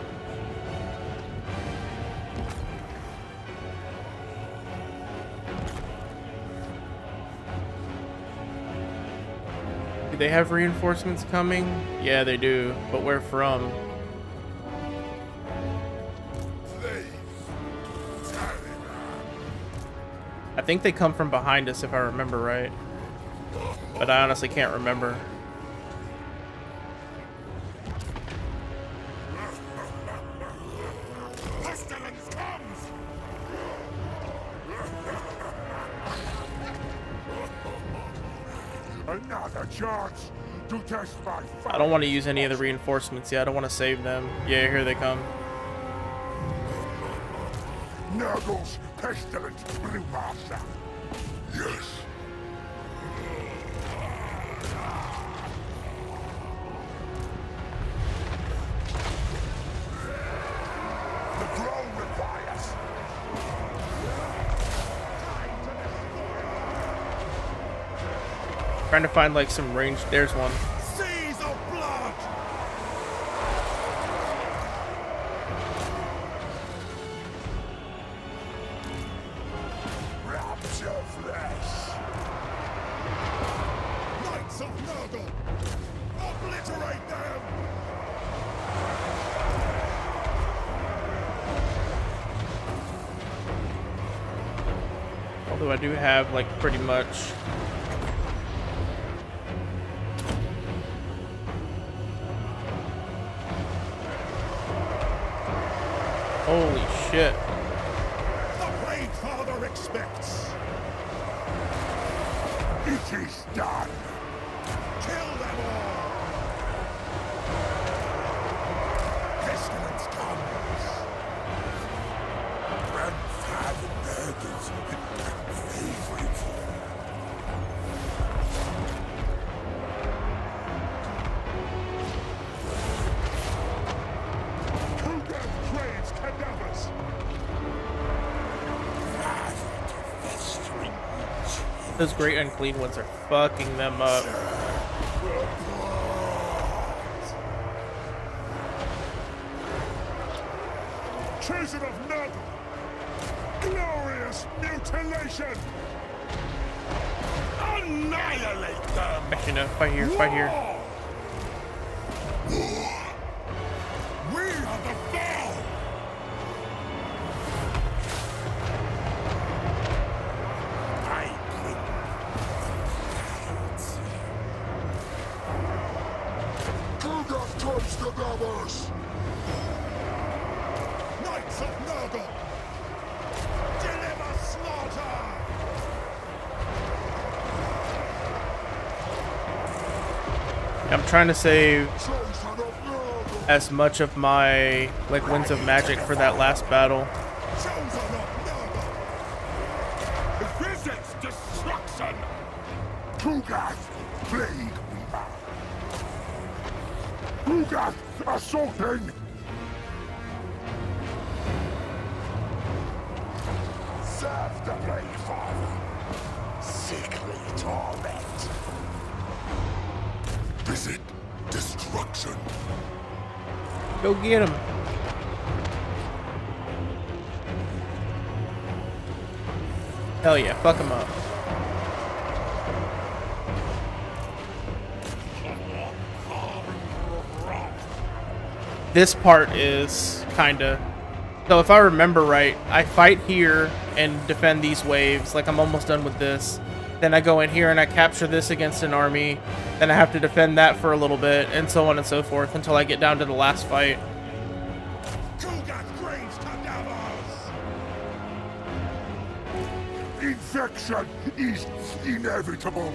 Do they have reinforcements coming? Yeah, they do. But where from? I think they come from behind us if I remember right. But I honestly can't remember. Pestilence comes! Another chance to test my I don't want to use any of the reinforcements yet. I don't want to save them. Yeah, here they come. Nurgle's pestilent brewmaster. Yes. The throne requires. Trying to find like some range. There's one. Seas of blood. Rapture flesh. Knights of Nurgle. Obliterate them. Although I do have like pretty much. Holy shit. The Plague Father expects. It is done. Kill them all. Pestilence comes. Grandfather Nurgle's favorite. Those great unclean ones are fucking them up. Chosen of Nurgle! Glorious mutilation! Annihilate them! Actually, no, fight here, fight here. We are the foe! I bring Kugath turns the Davos! Knights of Nurgle! Deliver slaughter! I'm trying to save Chosen of Nurgle! as much of my like winds of magic for that last battle. Chosen of Nurgle! Visits destruction! Kugath, plague weaver! Kugath, assaulting! Go get him. Hell yeah, fuck him up. This part is kinda... So if I remember right, I fight here and defend these waves, like I'm almost done with this. Then I go in here and I capture this against an army. Then I have to defend that for a little bit, and so on and so forth, until I get down to the last fight. Infection is inevitable.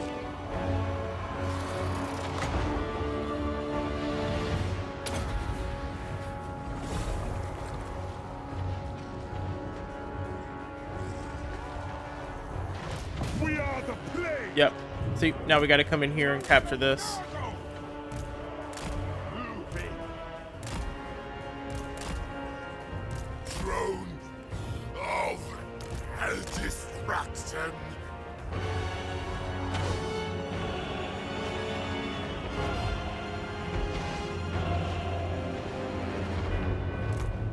We are the plague. Yep. See, now we gotta come in here and capture this. Throne of Destruction.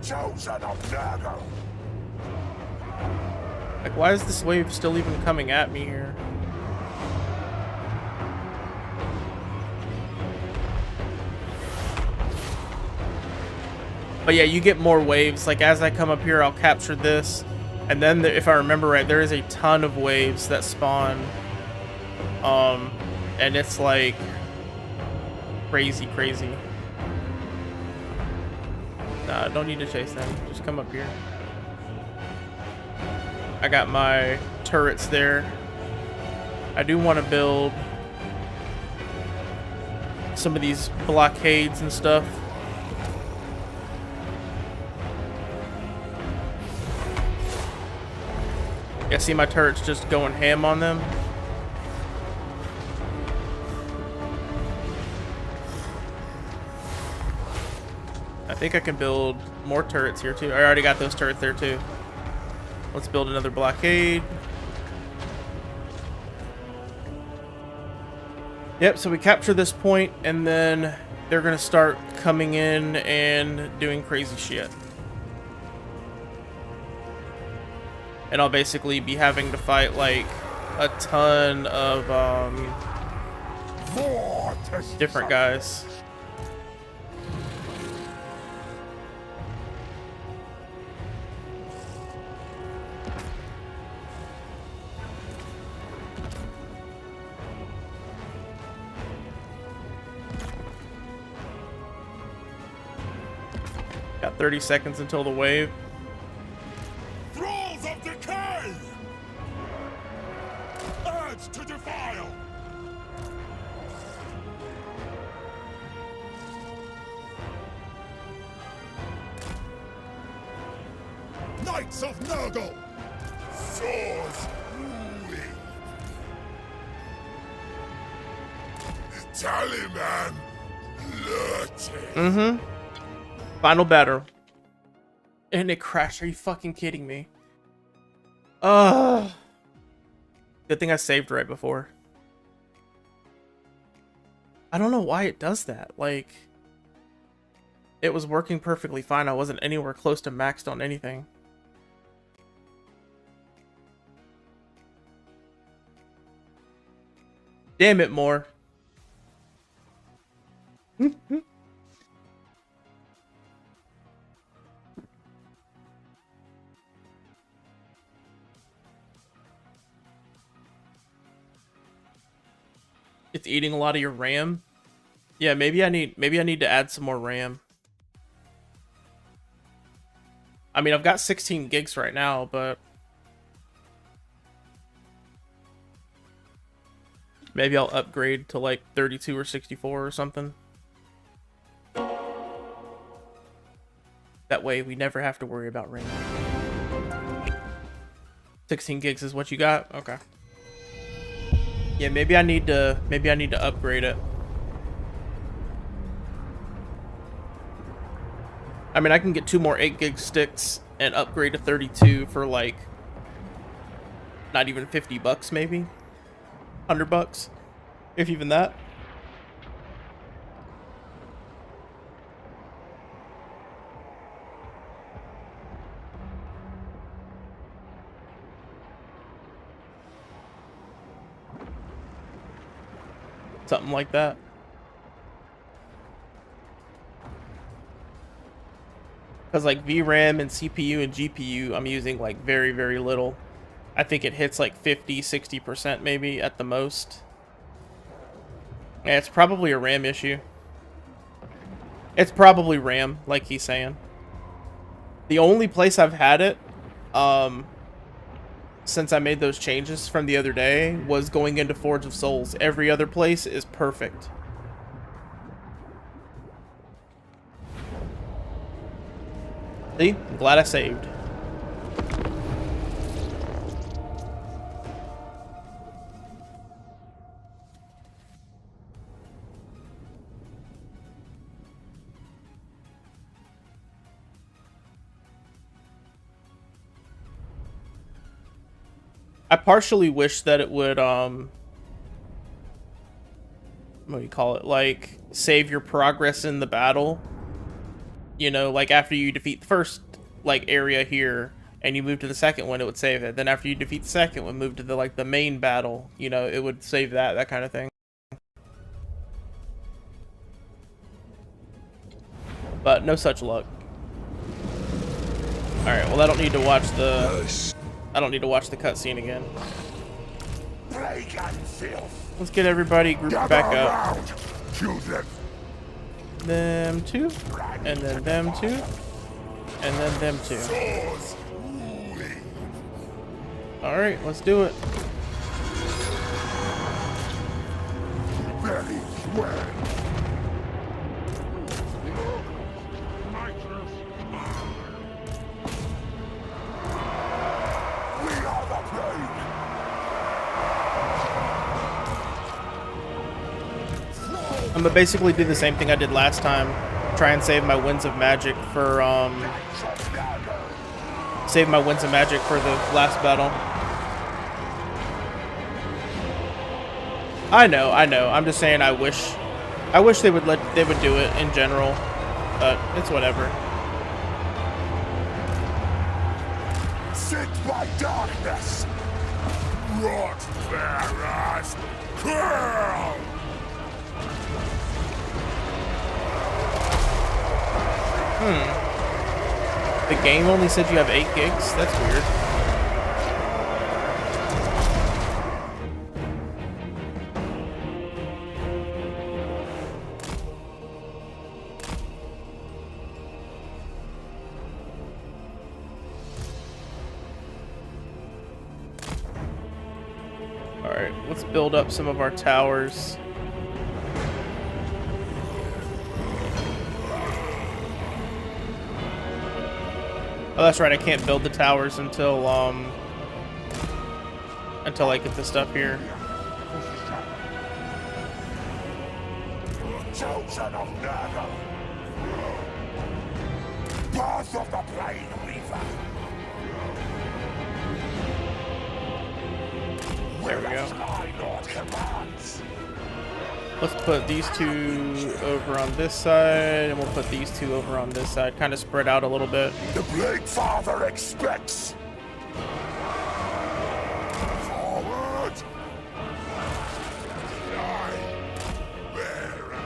Chosen of Nurgle. Like, why is this wave still even coming at me here? But yeah, you get more waves. Like, as I come up here, I'll capture this. And then, if I remember right, there is a ton of waves that spawn. And it's like... crazy, crazy. Nah, don't need to chase them. Just come up here. I got my turrets there. I do want to build some of these blockades and stuff. Yeah, see my turrets just going ham on them. I think I can build more turrets here too. I already got those turrets there too. Let's build another blockade. Yep, so we capture this point, and then they're gonna start coming in and doing crazy shit. And I'll basically be having to fight like a ton of different guys. Got 30 seconds until the wave. Thralls of decay! Urge to defile! Knights of Nurgle! Swords ruling! Tallyman lurching! Final battle. And it crashed. Are you fucking kidding me? Good thing I saved right before. I don't know why it does that. Like, it was working perfectly fine. I wasn't anywhere close to maxed on anything. Damn it, more. It's eating a lot of your RAM. Yeah, maybe I need to add some more RAM. I mean, I've got 16 gigs right now, but maybe I'll upgrade to like 32 or 64 or something. That way we never have to worry about RAM. 16 gigs is what you got? Okay. Yeah, maybe I need to upgrade it. I mean, I can get 2 more 8 gig sticks and upgrade to 32 for like not even 50 bucks, maybe 100 bucks, if even that. Something like that. Because like VRAM and CPU and GPU, I'm using like very, very little. I think it hits like 50-60% maybe at the most. Yeah, it's probably a RAM issue. It's probably RAM, like he's saying. The only place I've had it, since I made those changes from the other day, was going into Forge of Souls. Every other place is perfect. See? I'm glad I saved. I partially wish that it would, what do you call it? Like, save your progress in the battle. You know, like after you defeat the first, like, area here, and you move to the second one, it would save it. Then after you defeat the second one, move to the, like, the main battle, you know, it would save that kind of thing. But no such luck. Alright, well I don't need to watch the... I don't need to watch the cutscene again. Let's get everybody grouped back up. Them two, and then them two, and then them two. Alright, let's do it. Very well. I'm gonna basically do the same thing I did last time. Try and save my Winds of Magic for, save my Winds of Magic for the last battle. I know. I'm just saying I wish they would do it in general, but it's whatever. Sit by darkness. Rot bearers. Curl. The game only said you have 8 gigs? That's weird. Alright, let's build up some of our towers. Oh, that's right. I can't build the towers until I get the stuff here. Chosen of Nurgle. Path of the Plane Weaver. There we go. Sky Lord commands. Let's put these two over on this side, and we'll put these two over on this side. Kind of spread out a little bit. The Blade Father expects. Forward. Die, bearer.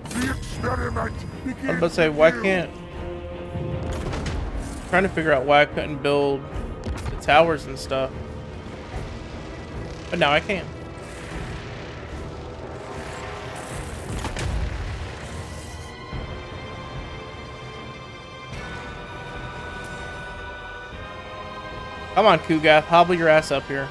The experiment begins. I was about to say, why can't... Trying to figure out why I couldn't build the towers and stuff. But now I can. Come on, Kugath, hobble your ass up here.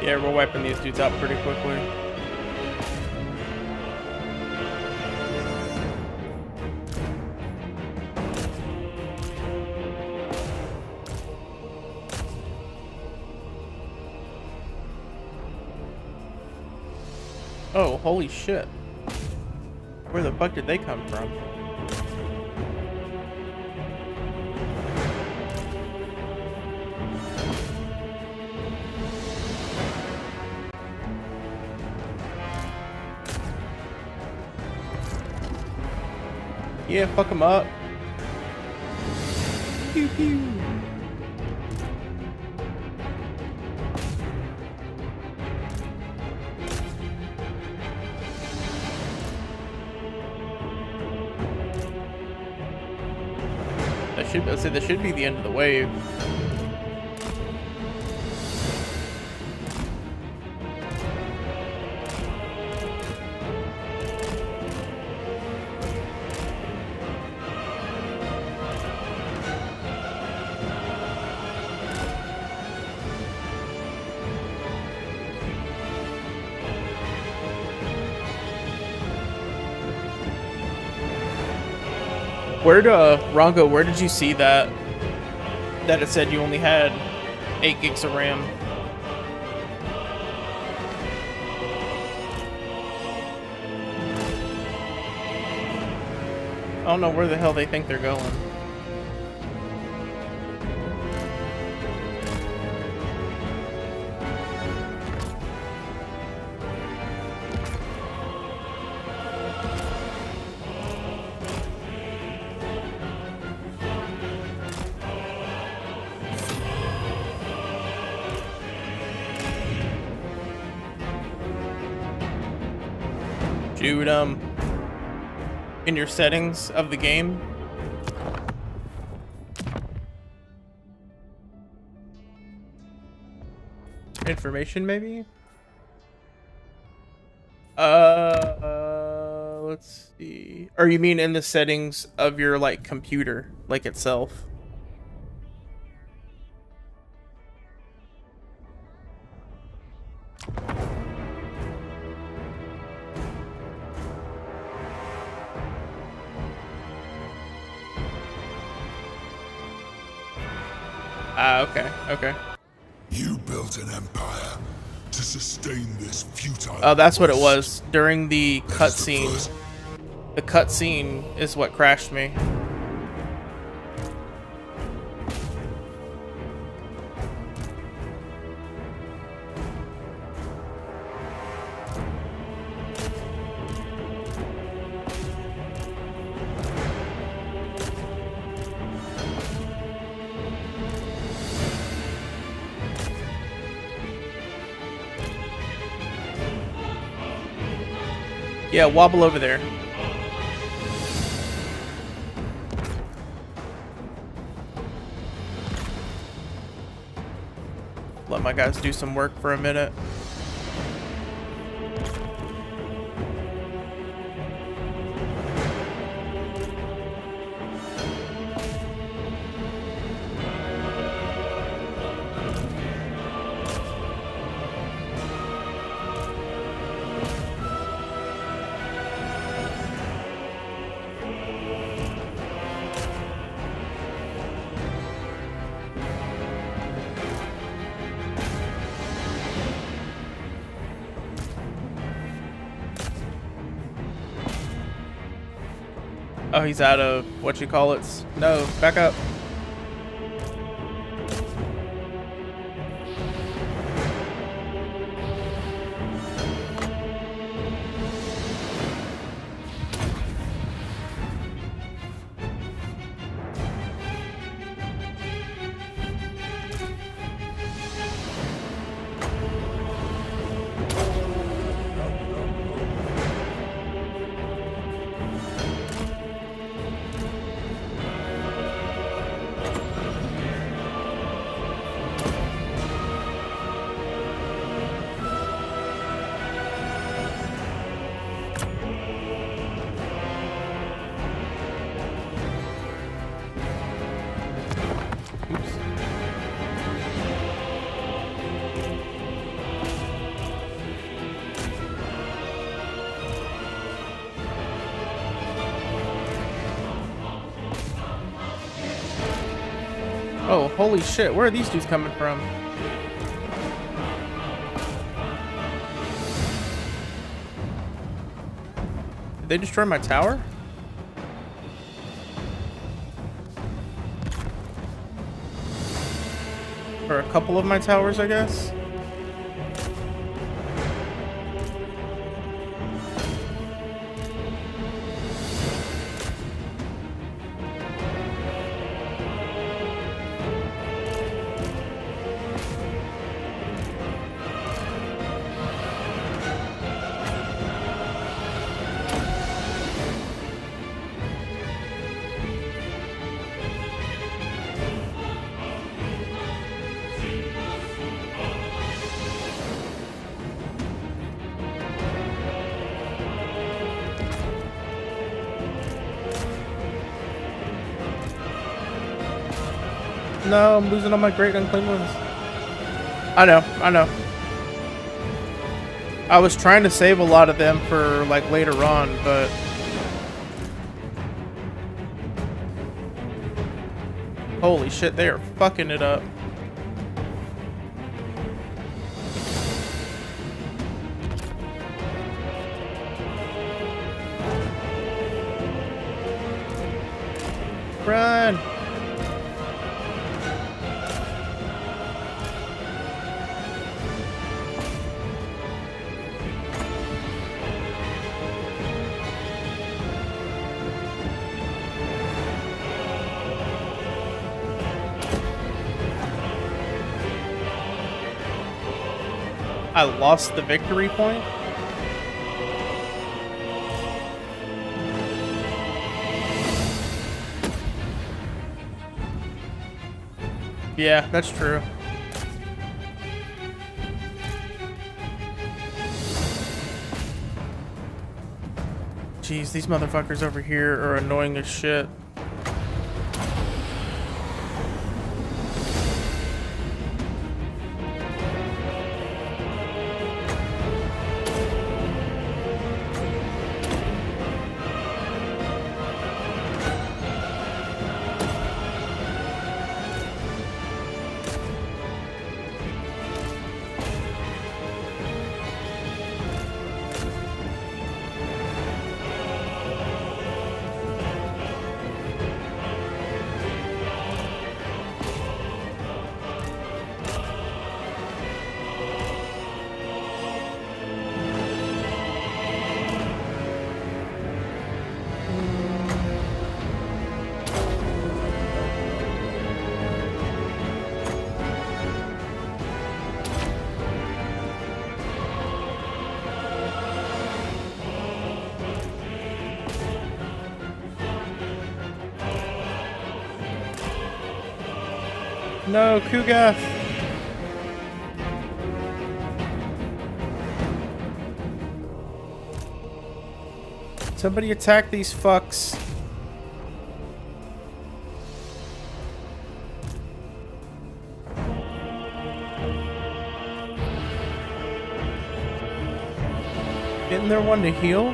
Yeah, we're wiping these dudes out pretty quickly. Oh, holy shit. Where the fuck did they come from? Yeah, fuck them up. Pew pew. That should be the end of the wave. Rongo, where did you see that it said you only had 8 gigs of RAM? I don't know where the hell they think they're going. Shoot 'em. In your settings of the game. Information, maybe? Let's see. Or you mean in the settings of your, like, computer, like, itself? Okay. You built an empire to sustain this futile. Oh, that's what it quest. was. During the That is the cutscene. first- The cutscene is what crashed me. Yeah, wobble over there. Let my guys do some work for a minute. Oh, he's out of what you call it. No, back up. Oh, holy shit. Where are these dudes coming from? Did they destroy my tower? Or a couple of my towers, I guess? No, I'm losing all my great unclaimed ones. I know. I was trying to save a lot of them for like later on, but holy shit, they are fucking it up. Run! I lost the victory point? Yeah, that's true. Jeez, these motherfuckers over here are annoying as shit. No, Kugath! Somebody attack these fucks. Isn't there one to heal?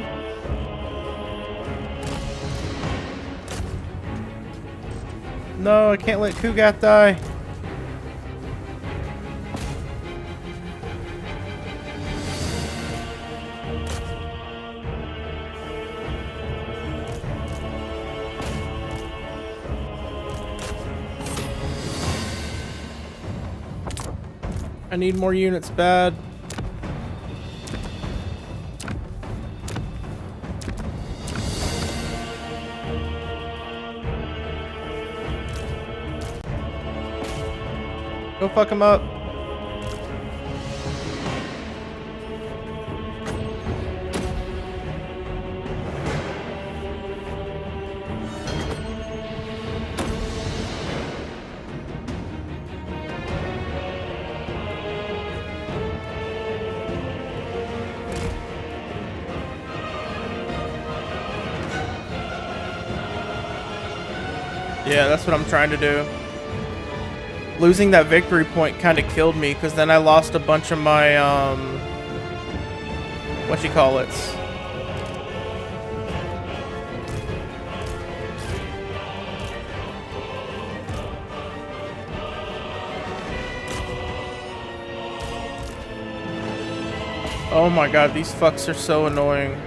No, I can't let Kugath die. I need more units bad. Go fuck him up. Yeah, that's what I'm trying to do. Losing that victory point kind of killed me, because then I lost a bunch of my, whatchamacallits. Oh my god, these fucks are so annoying.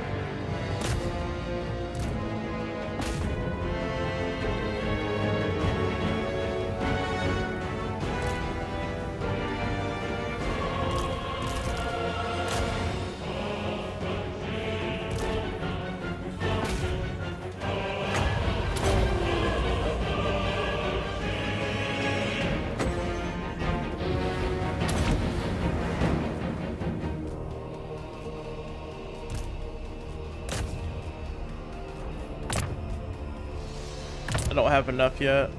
I don't have enough yet.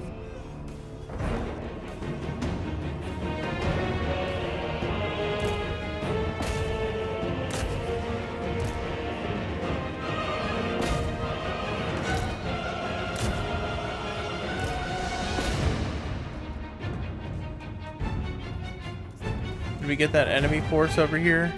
Did we get that enemy force over here?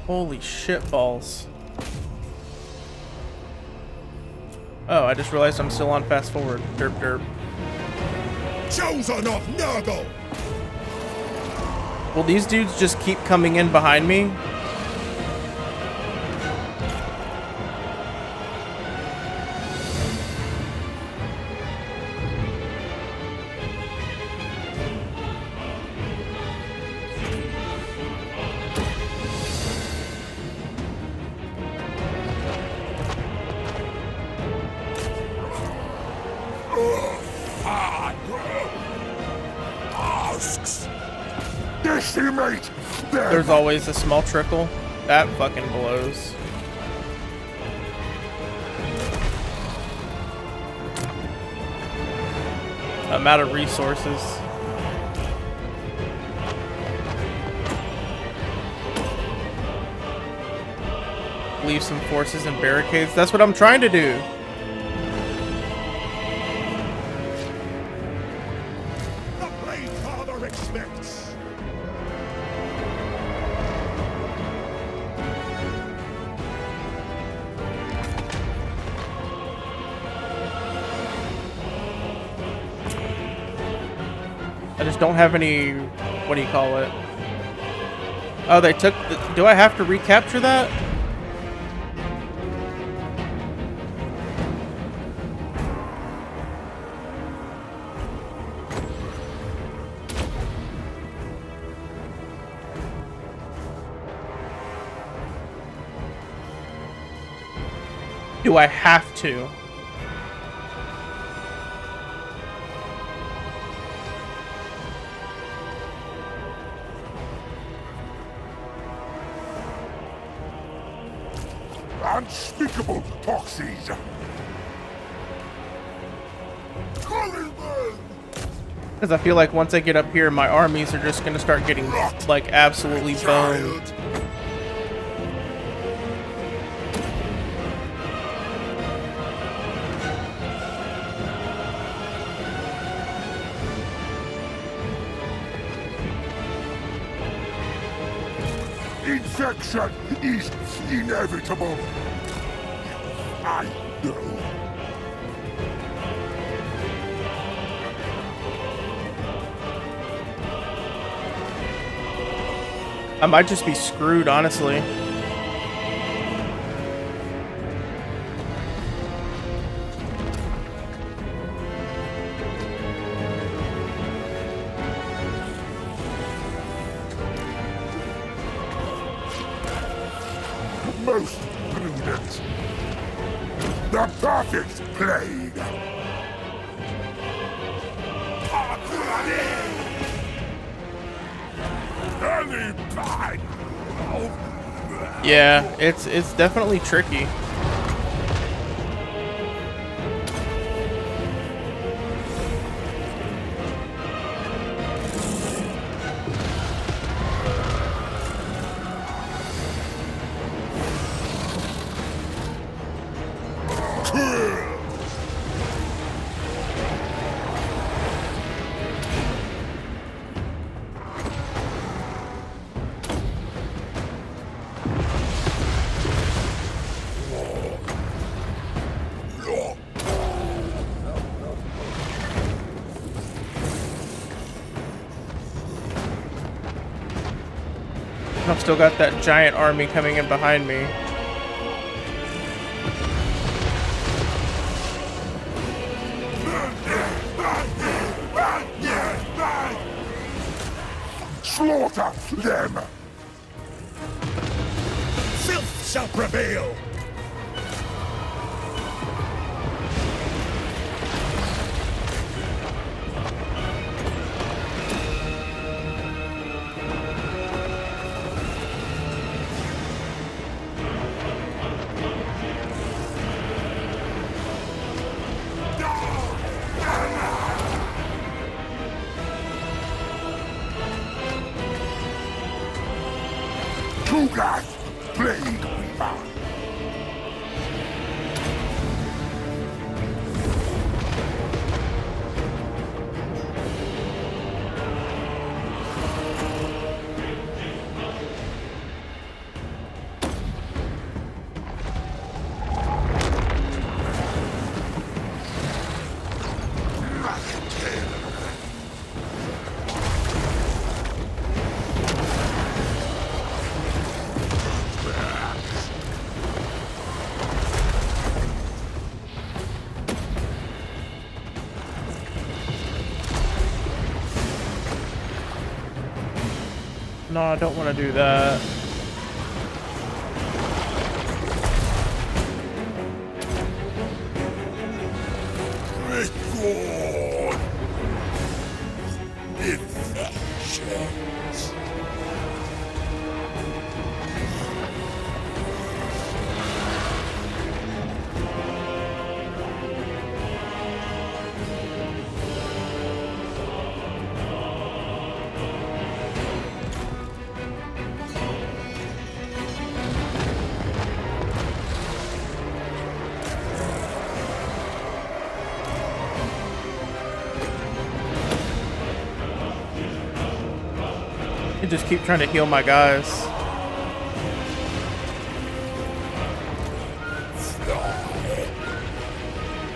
Holy shit balls. Oh, I just realized I'm still on fast forward. Derp derp. Chosen of Nurgle! Will these dudes just keep coming in behind me? Asks. Decimate them. There's always a small trickle. That fucking blows. I'm out of resources. Leave some forces and barricades. That's what I'm trying to do. The Blade Father expects. I just don't have any, what do you call it? Oh, they took the, do I have to recapture that? Do I have to? Unspeakable proxies. Because I feel like once I get up here, my armies are just going to start getting, like, absolutely boned. Child. Infection is inevitable. I know. I might just be screwed, honestly. most prudent. The perfect plague. Any bite. Yeah, it's definitely tricky. I've still got that giant army coming in behind me. Slaughter them! Filth shall prevail! Tugas, plague weaver. No, I don't want to do that. Record infections. I just keep trying to heal my guys.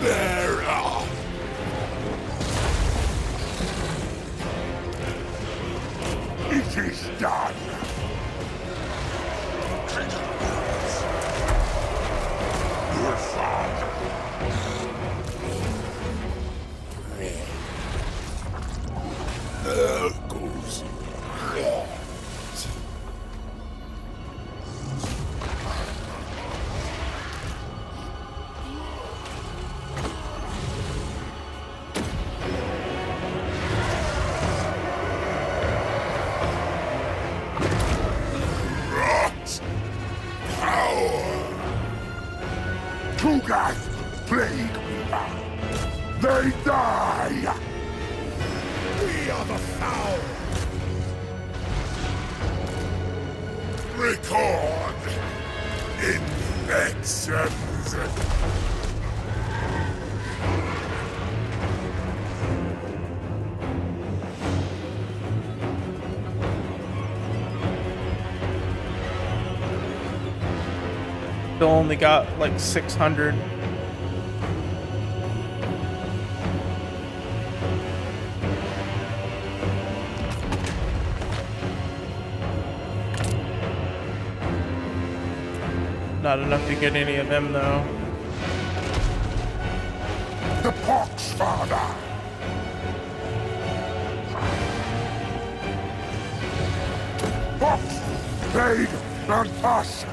There are. It is done. Your father. Nurgle's rot. Rot. Power. Tugas, plague weaver. They die. We are the foul. Record infections. Still only got like 600. Not enough to get any of them though. The pox father. Pox, plague, and pus.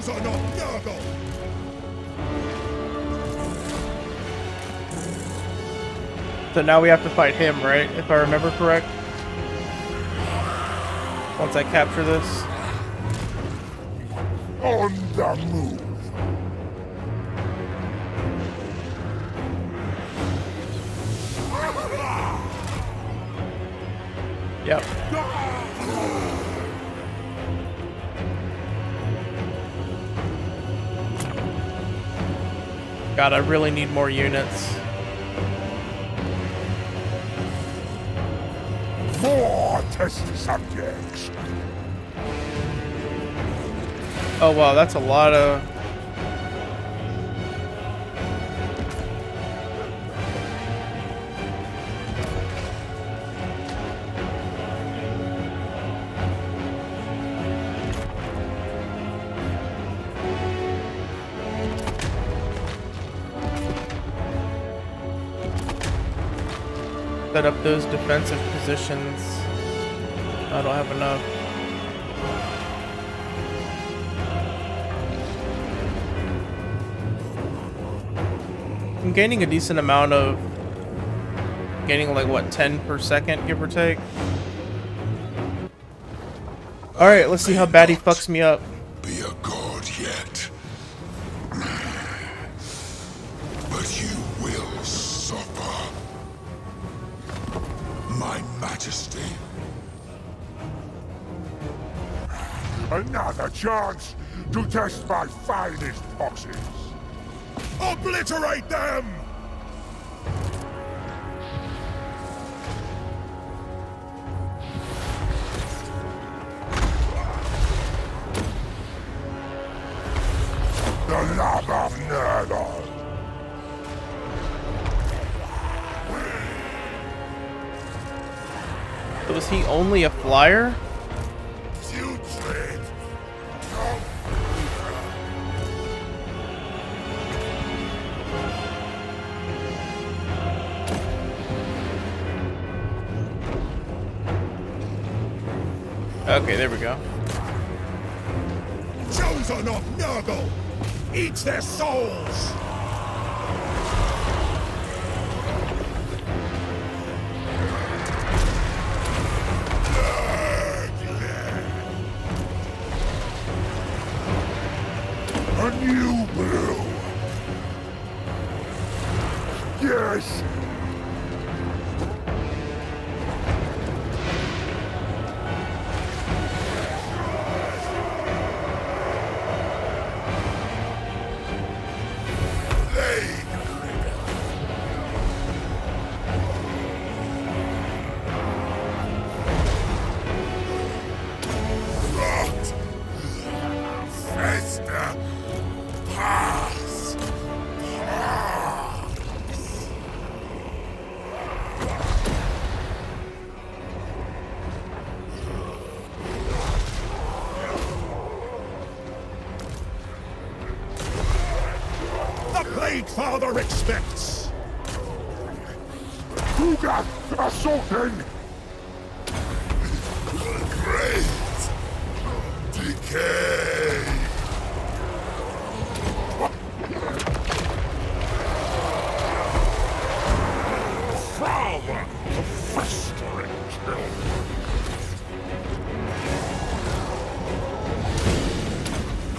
Chosen of Nurgle! So now we have to fight him, right? If I remember correct. Once I capture this. On the move! Yep. God, I really need more units. More test subjects! Oh wow, that's a lot of... Set up those defensive positions. I don't have enough. I'm gaining a decent amount of... Gaining like what, 10 per second, give or take? Alright, let's see how bad he fucks me up. Be a god yet. But you will suffer. My majesty. Another chance to test my finest foxes. Obliterate them! The love of Nurgle. So is he only a flyer? Putrid. Okay, there we go. Chosen of Nurgle. Eat their souls. A new brew. Yes. Festa. Pass. The Plague Father expects. Kuga assaulting. Great decay. Flower of festering kill.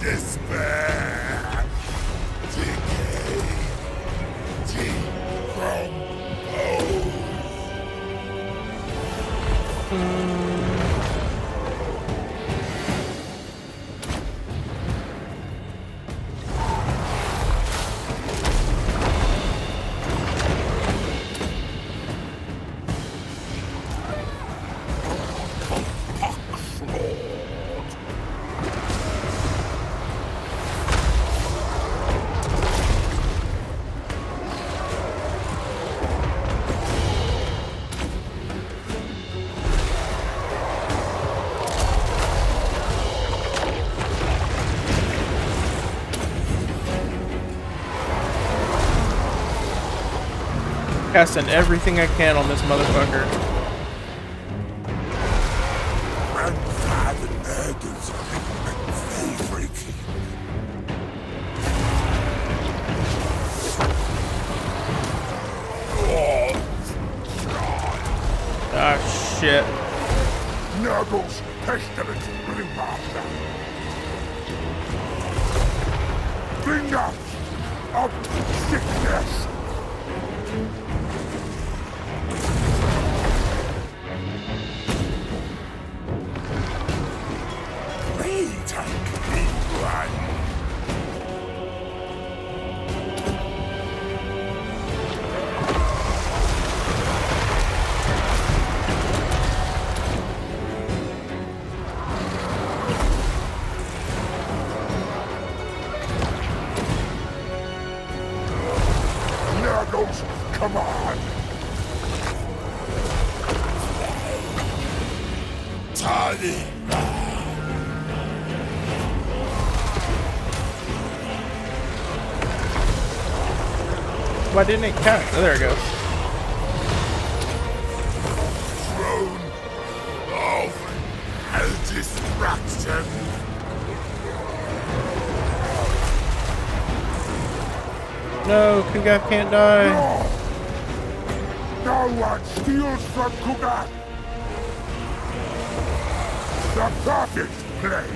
Despair. Decay. Decompose. Casting everything I can on this motherfucker. Grandfather Nurgle's favorite. Ah, shit. Nurgle's pestilence blew past them. Fingers of sickness. Retake England. Nurgle's command. Tally. Why didn't it count? Oh, there it goes. Throne of distraction. No, Kugath can't die. No one steals from Kugath. The perfect play.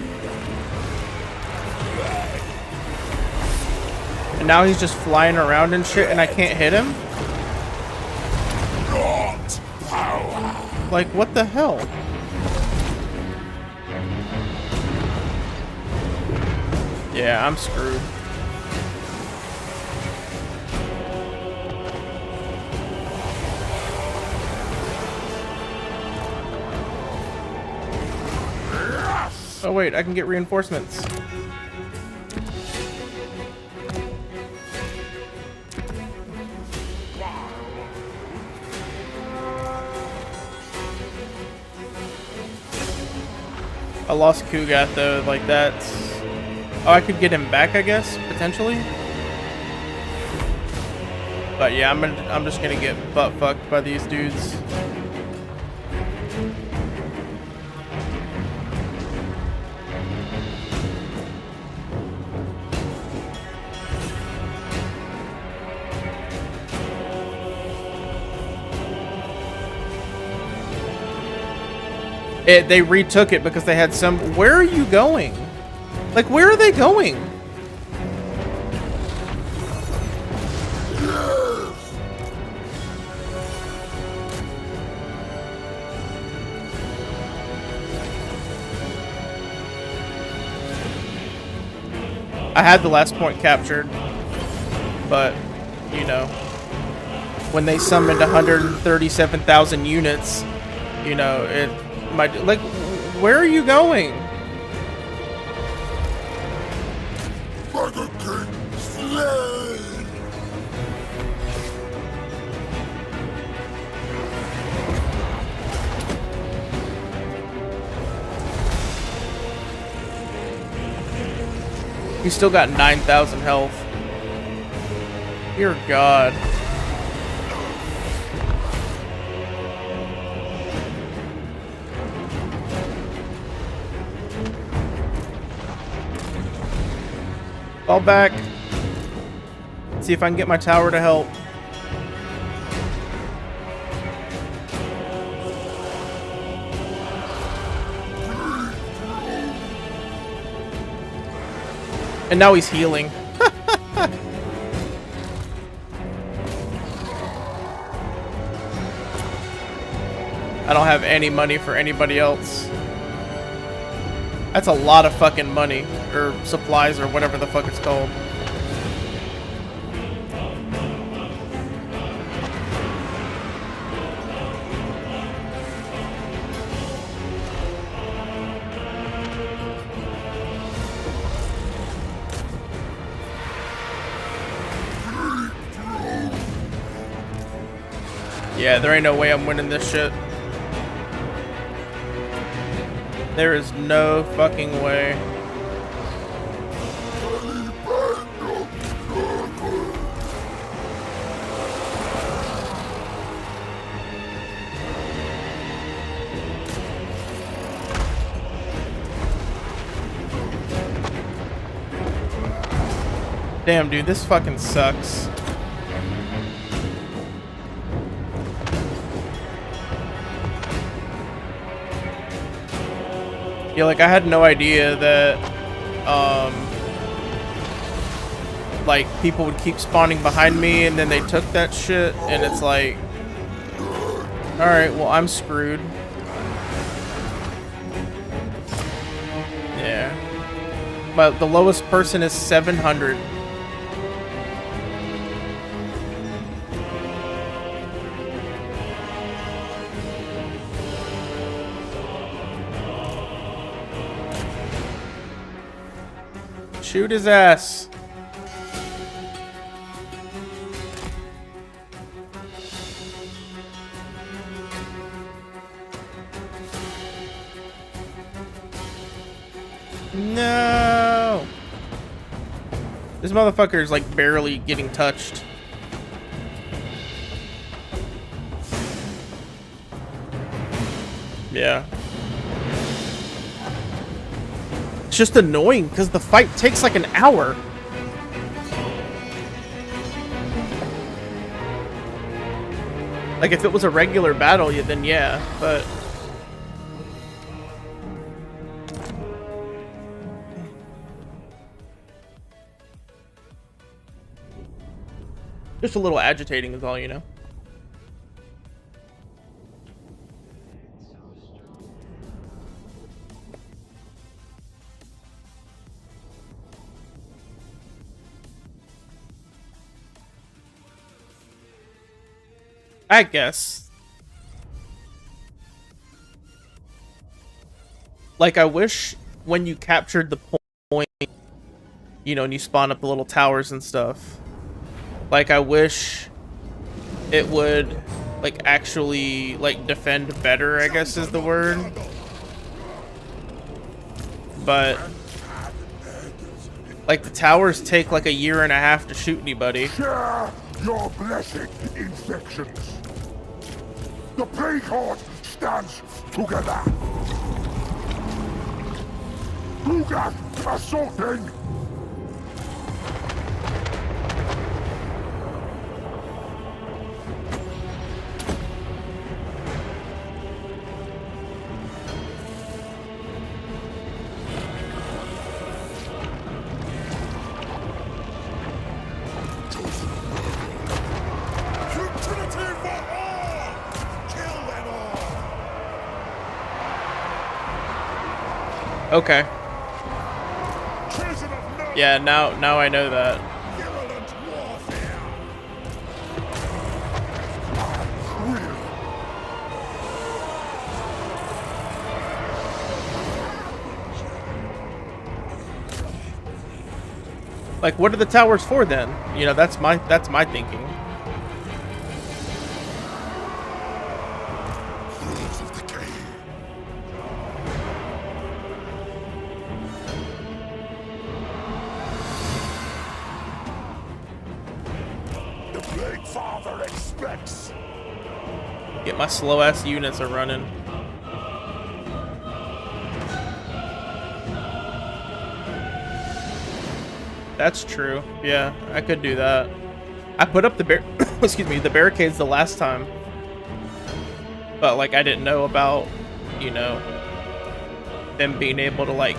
And now he's just flying around and shit, and I can't hit him? Not power. Like, what the hell? Yeah, I'm screwed. Oh wait, I can get reinforcements. I lost Kugath though, like that's... Oh, I could get him back, I guess, potentially. But yeah, I'm just gonna get butt fucked by these dudes. They retook it because they had some... Where are you going? Like, where are they going? I had the last point captured, but, you know, when they summoned 137,000 units, you know, it... Like, where are you going? For the king slain. You still got 9,000 health. Dear God. Fall back. See if I can get my tower to help. And now he's healing. I don't have any money for anybody else. That's a lot of fucking money. Or supplies, or whatever the fuck it's called. Yeah, there ain't no way I'm winning this shit. There is no fucking way. Damn, dude, this fucking sucks. Yeah, like I had no idea that like people would keep spawning behind me and then they took that shit and it's like, alright, well I'm screwed. Yeah. But the lowest person is 700. Shoot his ass. No. This motherfucker is like barely getting touched. Yeah. It's just annoying because the fight takes like an hour. Like if it was a regular battle, yeah, then yeah, but just a little agitating is all, you know. I guess. Like, I wish when you captured the point, you know, and you spawn up the little towers and stuff, like, I wish it would, like, actually, like, defend better, I guess is the word. But, like, the towers take, like, 1.5 years to shoot anybody. Share your blessed infections. The Plague Horde stands together. Lugat assaulting. Okay. Yeah, now I know that. Like, what are the towers for then? You know, that's my thinking. Get my slow ass units are running. That's true. Yeah, I could do that. I put up the excuse me, the barricades the last time. But like I didn't know about, you know, them being able to like,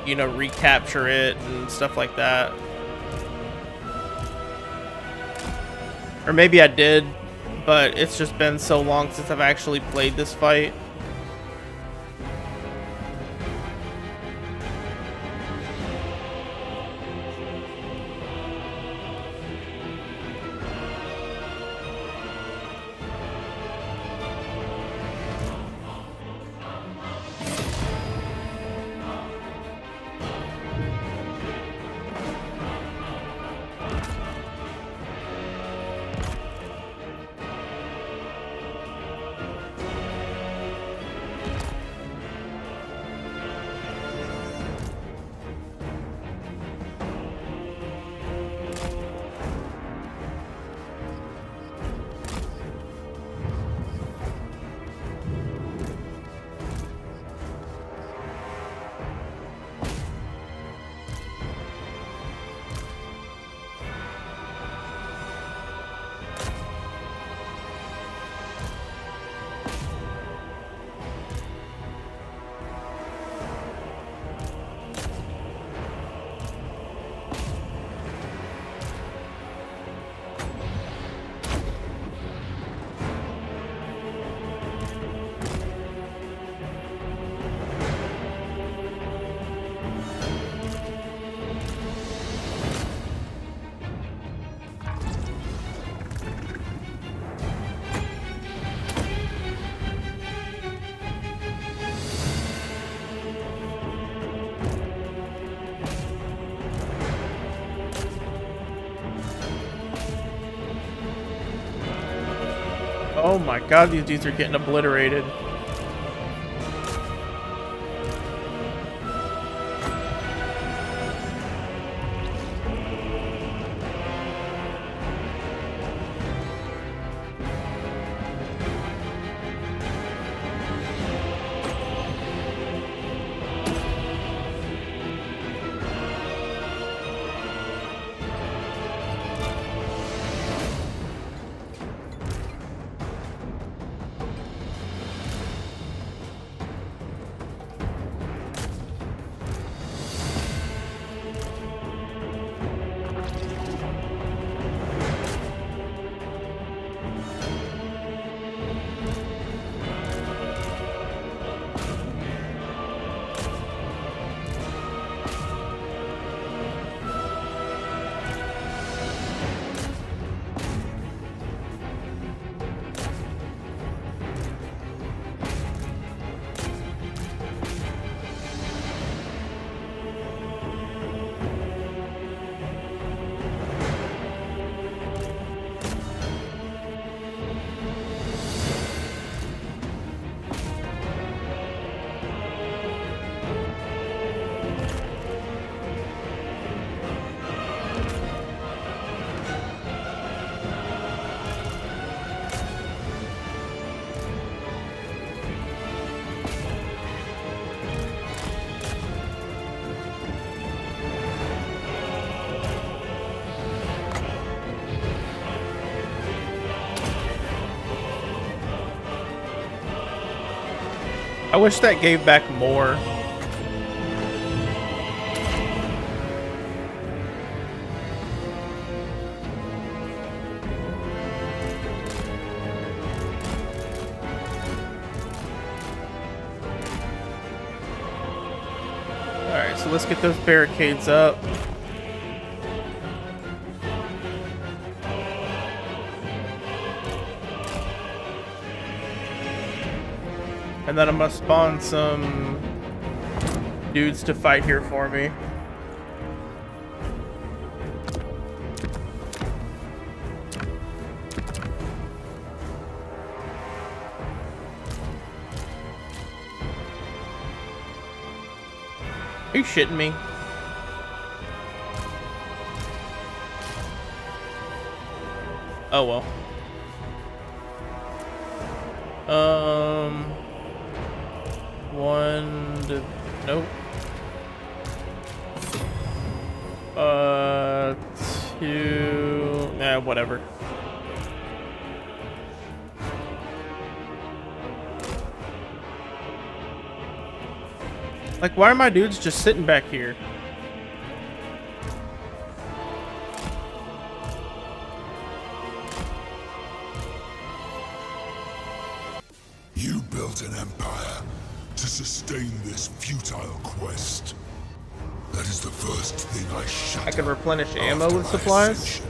you know, recapture it and stuff like that. Or maybe I did, but it's just been so long since I've actually played this fight. my god, these dudes are getting obliterated. I wish that gave back more. Alright, so let's get those barricades up. And then I'm gonna spawn some dudes to fight here for me. Are you shitting me? Oh well. Nope. Two. Nah, whatever. Like, why are my dudes just sitting back here? You built an empire to sustain this futile quest. That is the first thing I shut. I can replenish ammo with supplies.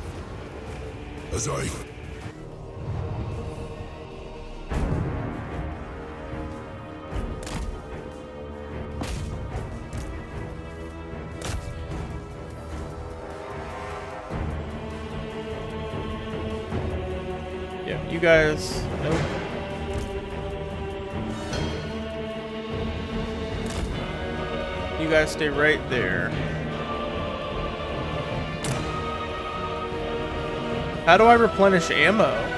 As I Yeah, you guys. Nope. You guys stay right there. How do I replenish ammo?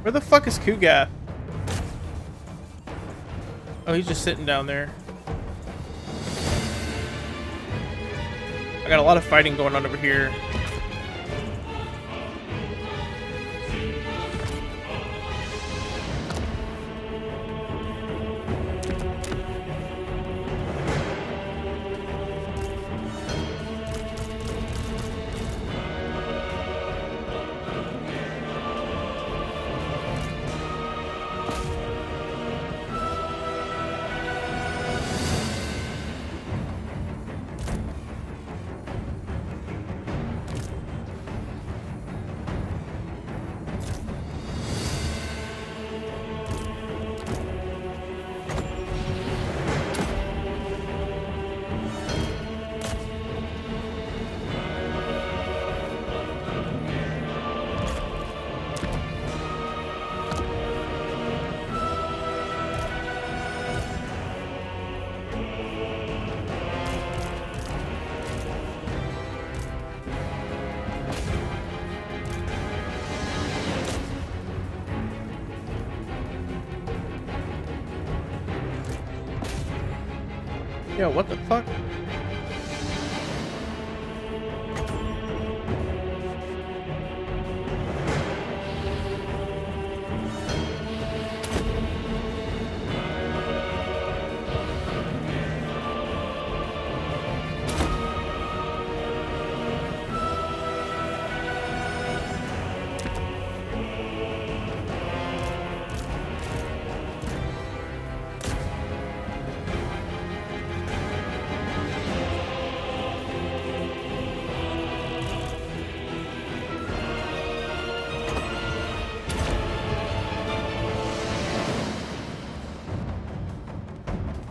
Where the fuck is Kugath? Oh, he's just sitting down there. I got a lot of fighting going on over here. Yo, what the fuck?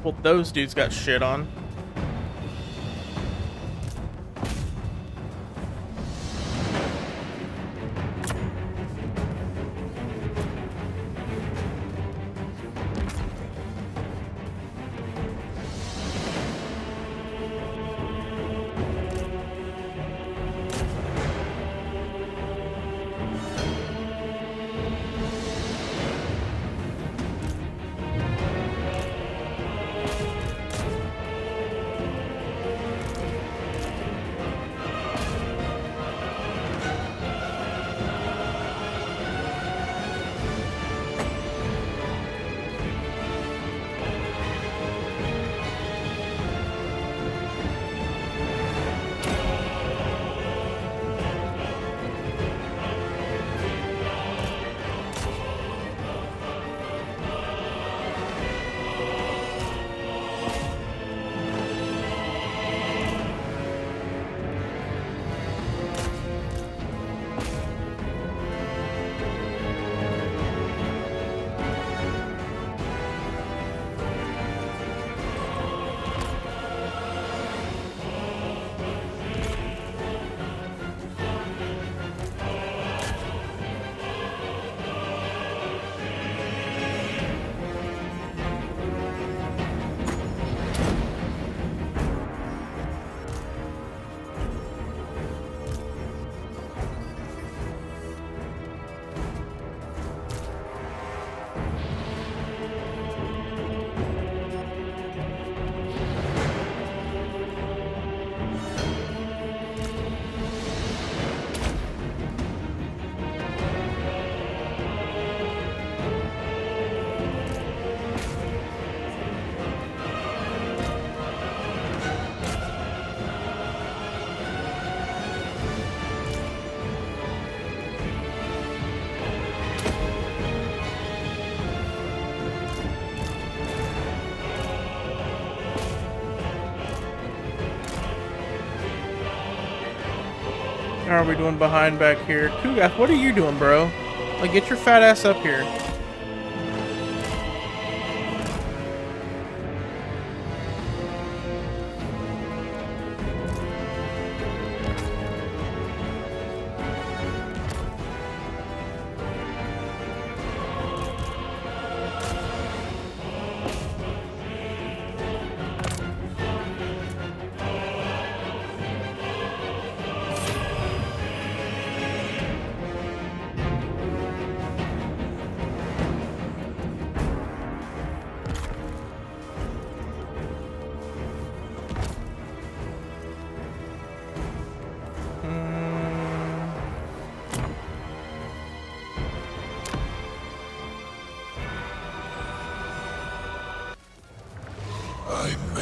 Well, those dudes got shit on. How are we doing behind back here? Kugath, what are you doing, bro? Like, get your fat ass up here.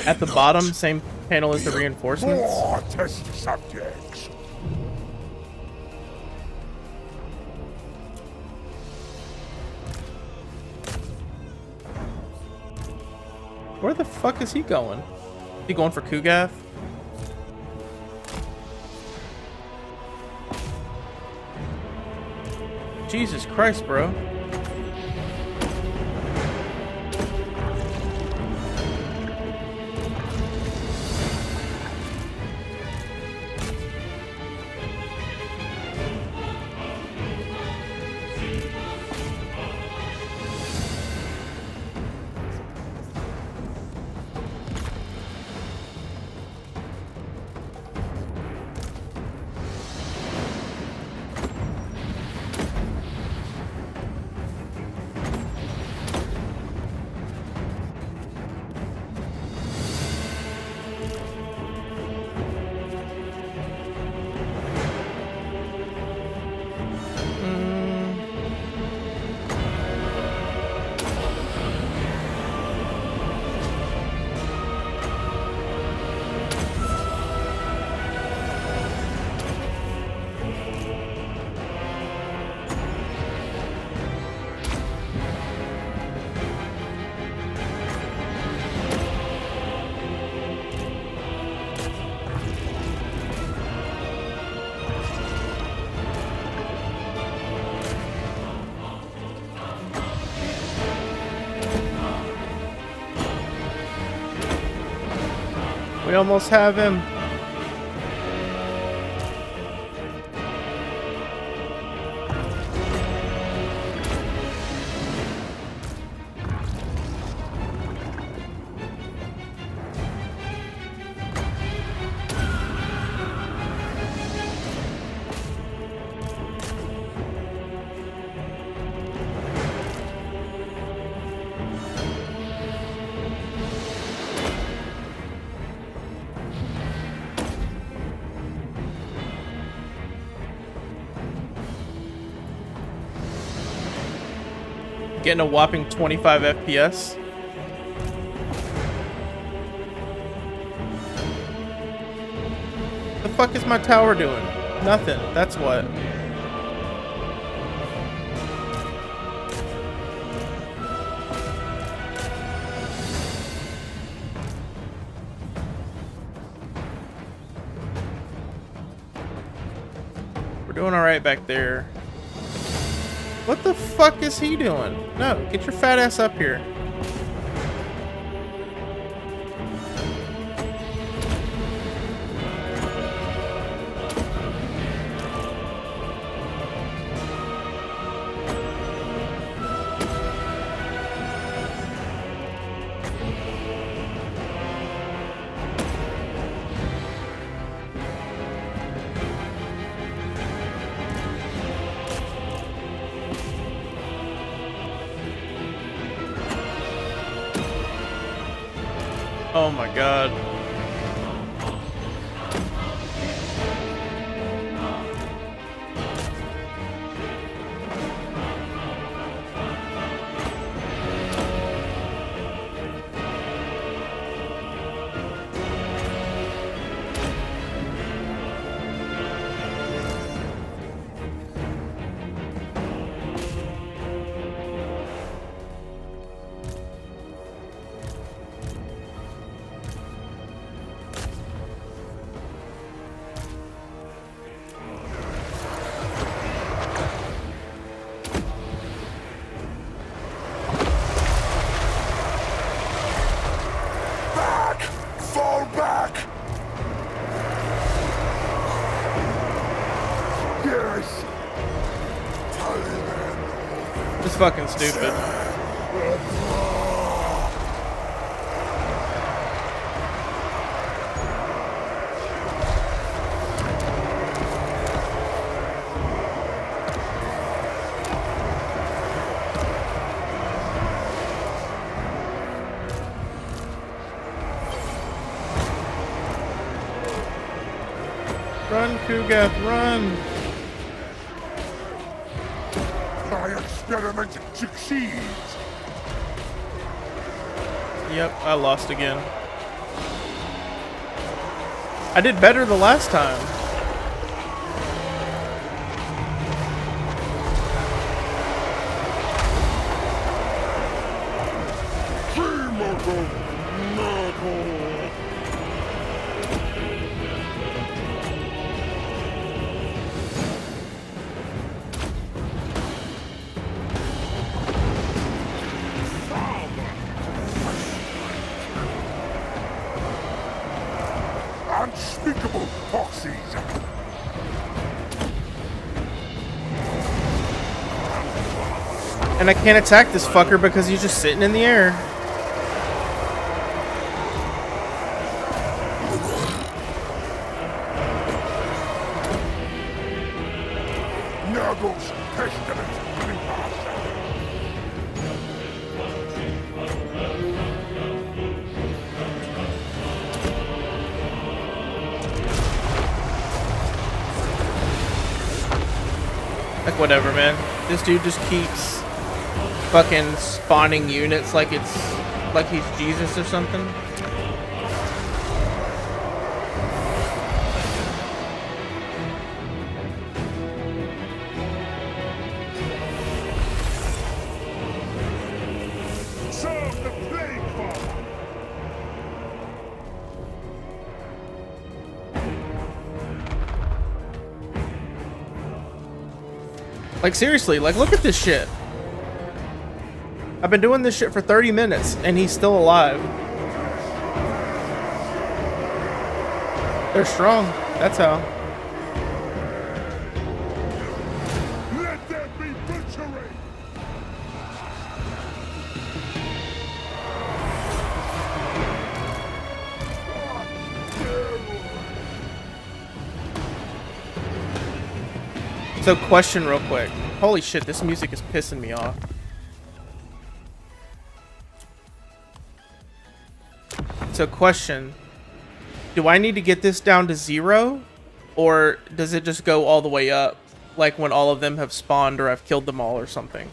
At the bottom, same panel as the reinforcements. More test subjects. Where the fuck is he going? He going for Kugath? Jesus Christ, bro. We almost have him. Getting a whopping 25 FPS. The fuck is my tower doing? Nothing. That's what. We're doing alright back there. What the fuck is he doing? No, get your fat ass up here. Oh my god. Fall back! Yes! It's fucking stupid. Run, Kugath, run! My experiment succeeds! Yep, I lost again. I did better the last time. Unspeakable proxies! And I can't attack this fucker because he's just sitting in the air. Nurgle's pestilent creepers! Like, whatever, man. This dude just keeps fucking spawning units like he's Jesus or something. Serve the plague, Father! Like, seriously, like, look at this shit. I've been doing this shit for 30 minutes, and he's still alive. They're strong. That's how. Let there be butchery! So, question real quick. Holy shit, this music is pissing me off. So, question. Do I need to get this down to 0? Or does it just go all the way up? Like when all of them have spawned or I've killed them all or something?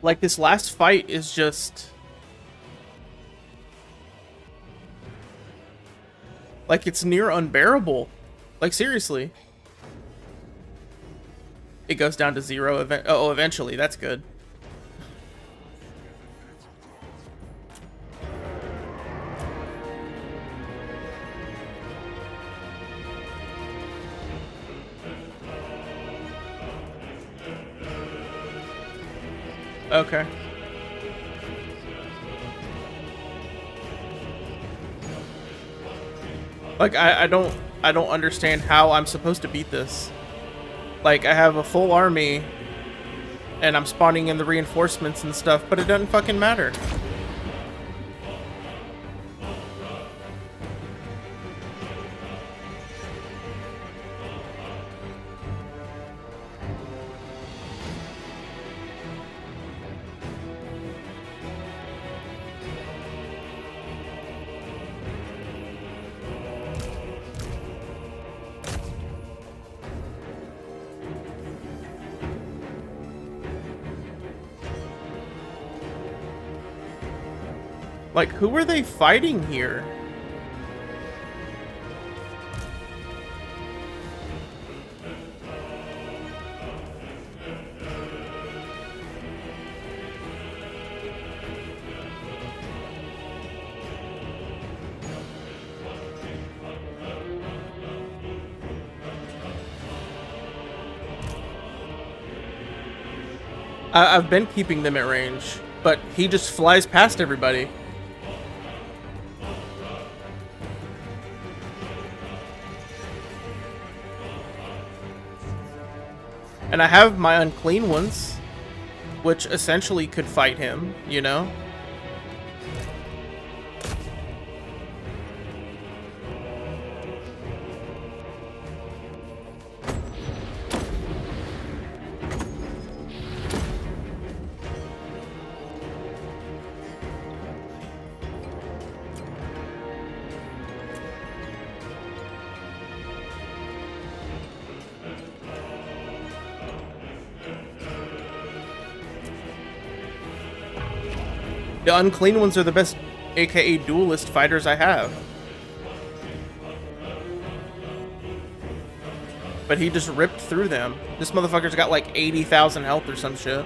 Like, this last fight is just... like, it's near unbearable. Like, seriously. It goes down to 0 eventually. That's good. Okay. Like, I don't understand how I'm supposed to beat this. Like, I have a full army and I'm spawning in the reinforcements and stuff, but it doesn't fucking matter. Like, who are they fighting here? I've been keeping them at range, but he just flies past everybody. And I have my unclean ones, which essentially could fight him, you know? The unclean ones are the best, aka duelist fighters I have. But he just ripped through them. This motherfucker's got like 80,000 health or some shit.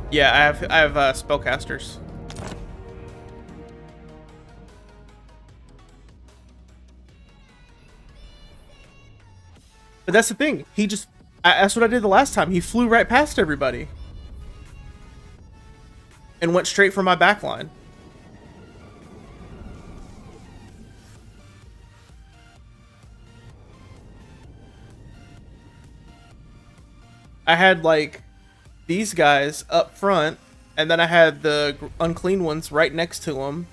Yeah, I have spellcasters. But that's the thing. He just that's what I did the last time. He flew right past everybody and went straight for my backline. I had like these guys up front, and then I had the unclean ones right next to him,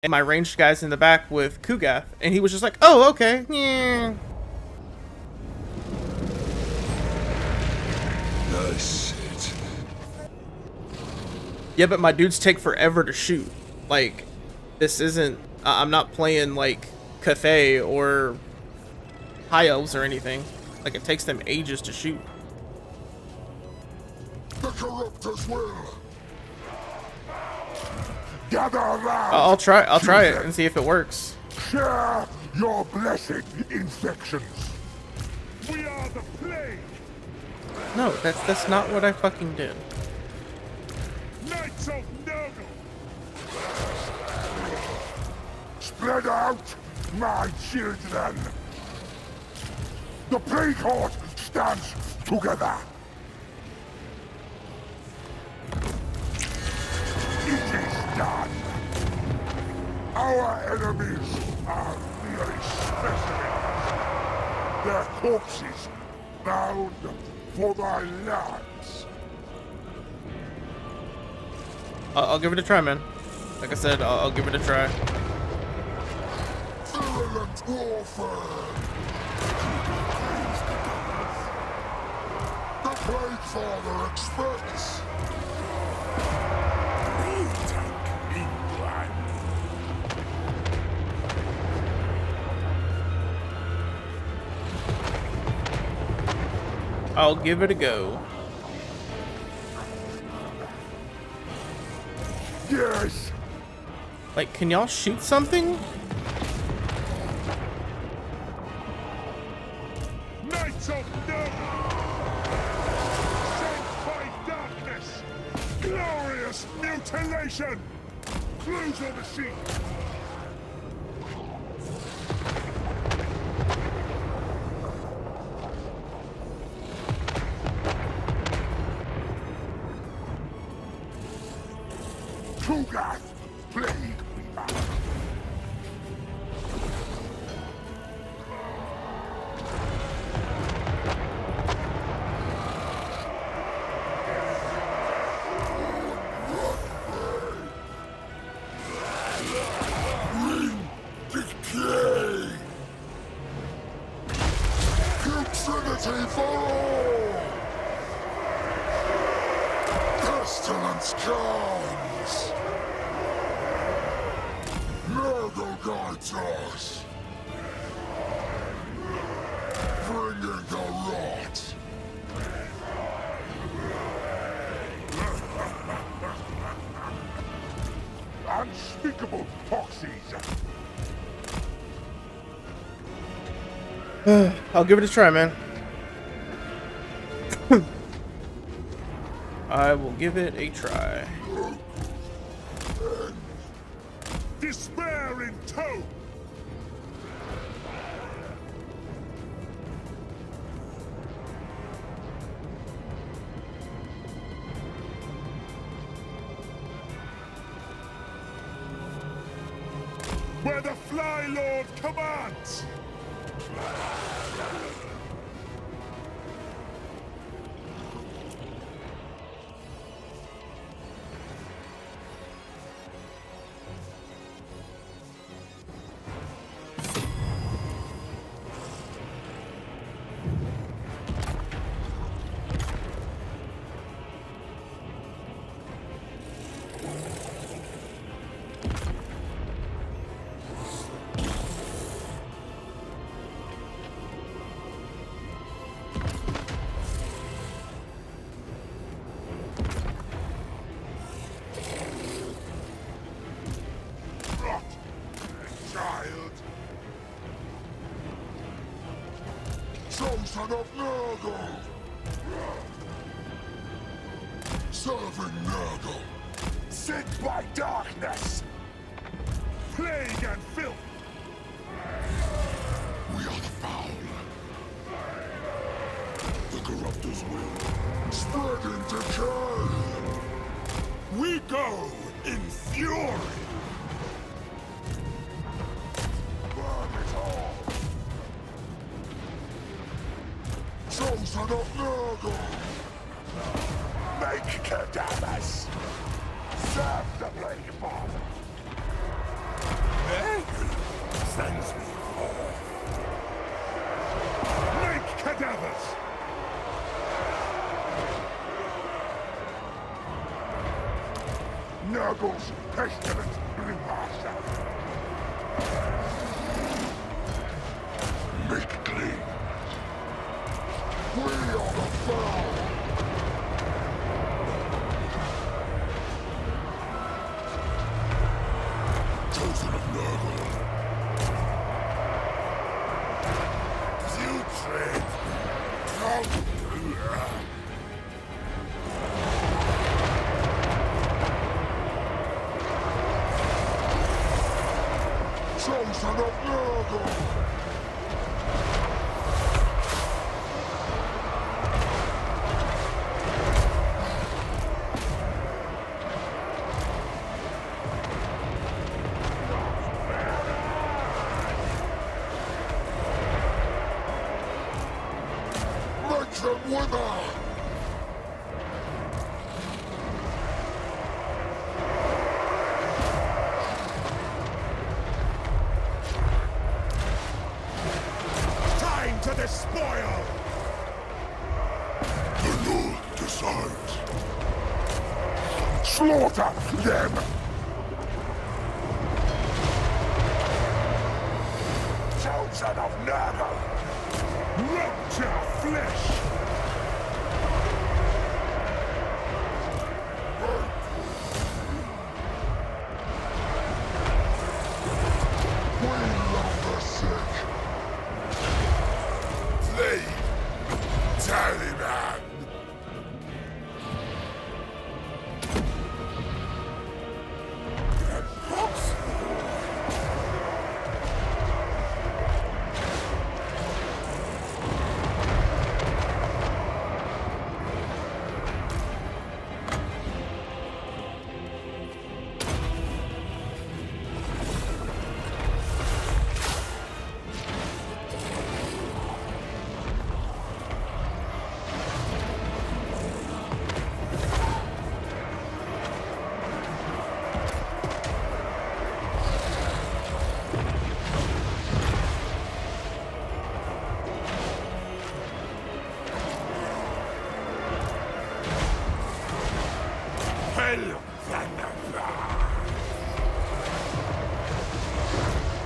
and my ranged guys in the back with Kugath, and he was just like, "Oh, okay, yeah." That's it. Yeah, but my dudes take forever to shoot. Like, this isn't. I'm not playing like Cathay or High Elves or anything. Like, it takes them ages to shoot. The Corruptor's will. Gather around. I'll try it and see if it works. Share your blessed infections. We are the plague. No, that's not what I fucking did. Knights of Nurgle. Spread out, my children. The Plague Horde stands together. It is done. Our enemies are merely specimens. Their corpses bound for thy lands. I'll give it a try, man. Like I said, I'll give it a try. Virulent warfare. The Plague Father expects. I'll give it a go. Yes. Like, can y'all shoot something? Knights of Nurgle. Shaped by darkness. Glorious mutilation. Clues on the sheet. Kugath, plague reaper. Decay. Putridity for all. Pestilence comes. Nurgle guides us. Bringing the rot. Unspeakable proxies. I'll give it a try, man. I will give it a try. Despair in tow. Where the Fly Lord commands. Chosen of Nurgle! Serving Nurgle! Sent by darkness! Plague and filth! We are the foul. The corruptor's will. Spreading decay! We go in fury! Burn it all! Chosen of Nurgle! Make cadavers! Serve the Plague Father! Sends me forth! Make cadavers! Nurgle's pestilent blue master! Make clean! We are the foul! Chosen of Nurgle! Putrid! Come! Chosen of Nurgle! Make them wither! Time to despoil! The NOOB decides. Slaughter them! Chosen of Nurgle! Roach our flesh! We love the sick! Plague! Taliban!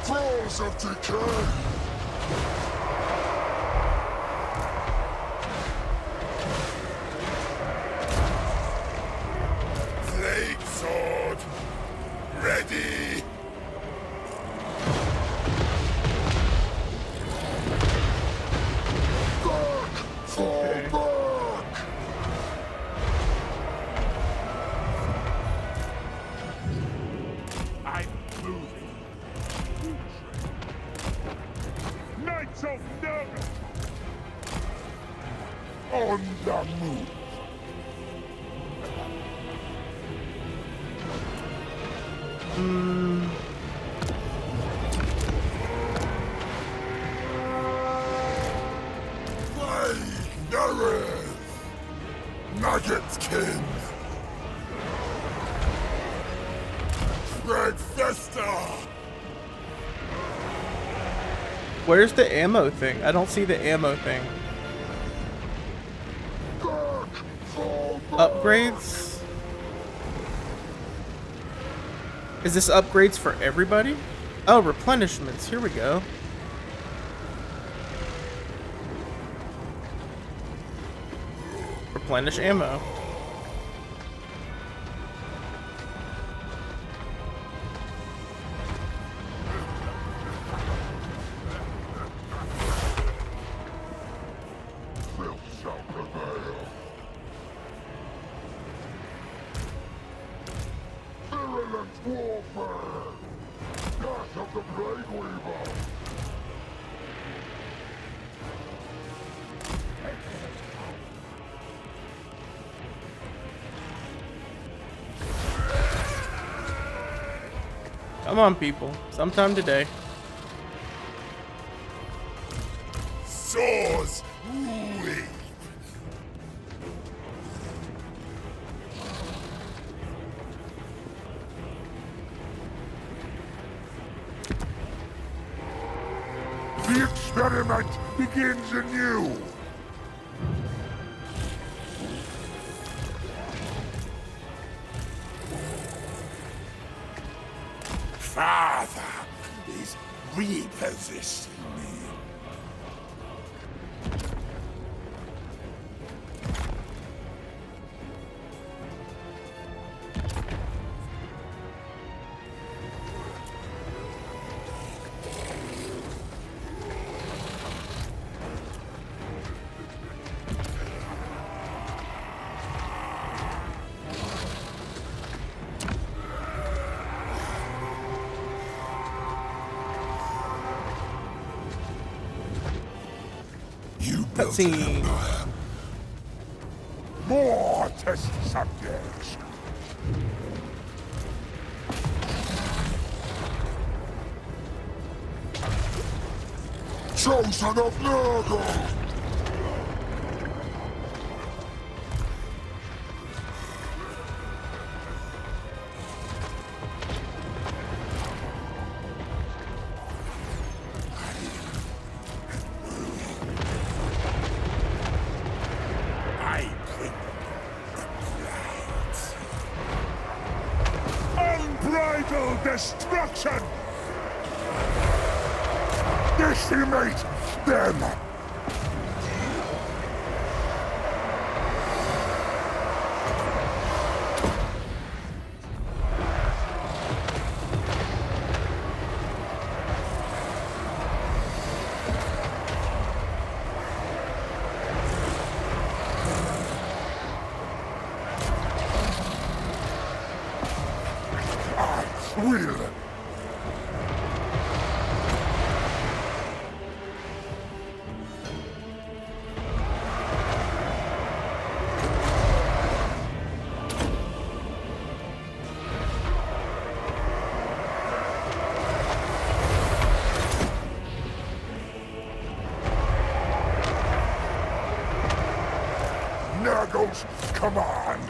Thralls of decay! Plague sword! Ready! Back! Fall back! I'm moving. Knights of Nurgle! On the move! Plague Nereth! Nugget King! Red Festa! Where's the ammo thing? I don't see the ammo thing. Back! Fall back! Upgrades? Is this upgrades for everybody? Oh, replenishments. Here we go. Replenish ammo. Warfare! Death of the Plague Weaver! Come on, people. Sometime today. Swords weep! The experiment begins anew! Father is repossessing me. You built an Cutscene. empire. More test subjects. Chosen of Nurgle! I bring the blight. Unbridled destruction! Decimate them! I will! Nurgle's command!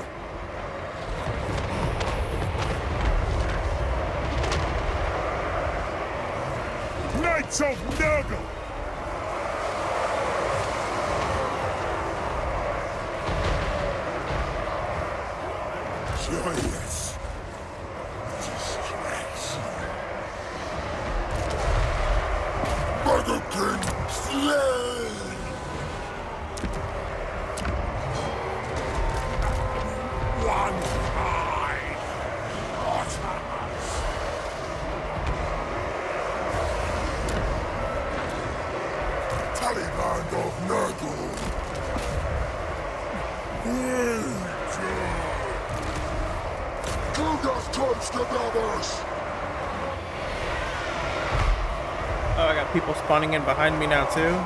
Knights of Nurgle! Joyous distraction. Burger King slain! One eye! Otters! Taliban of Nurgle! Kugas Konstadabbers! Oh, I got people spawning in behind me now too.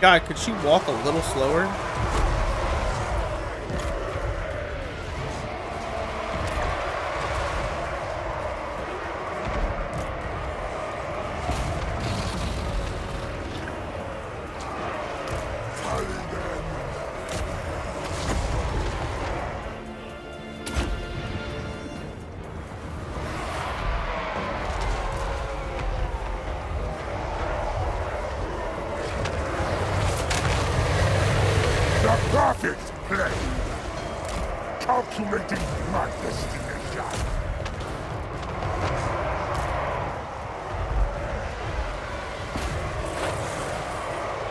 God, could she walk a little slower? The perfect plan! Calculating my destination!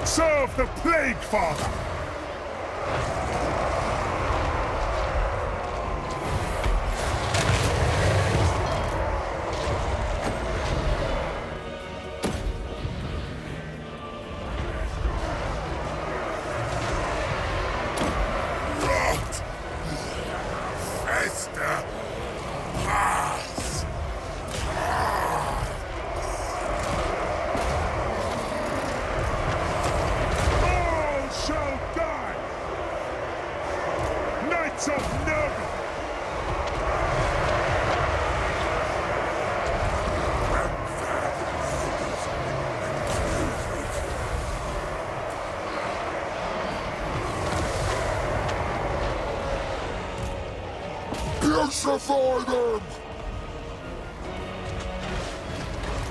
Serve the Plague Father! Rot! Fester! Crucify them!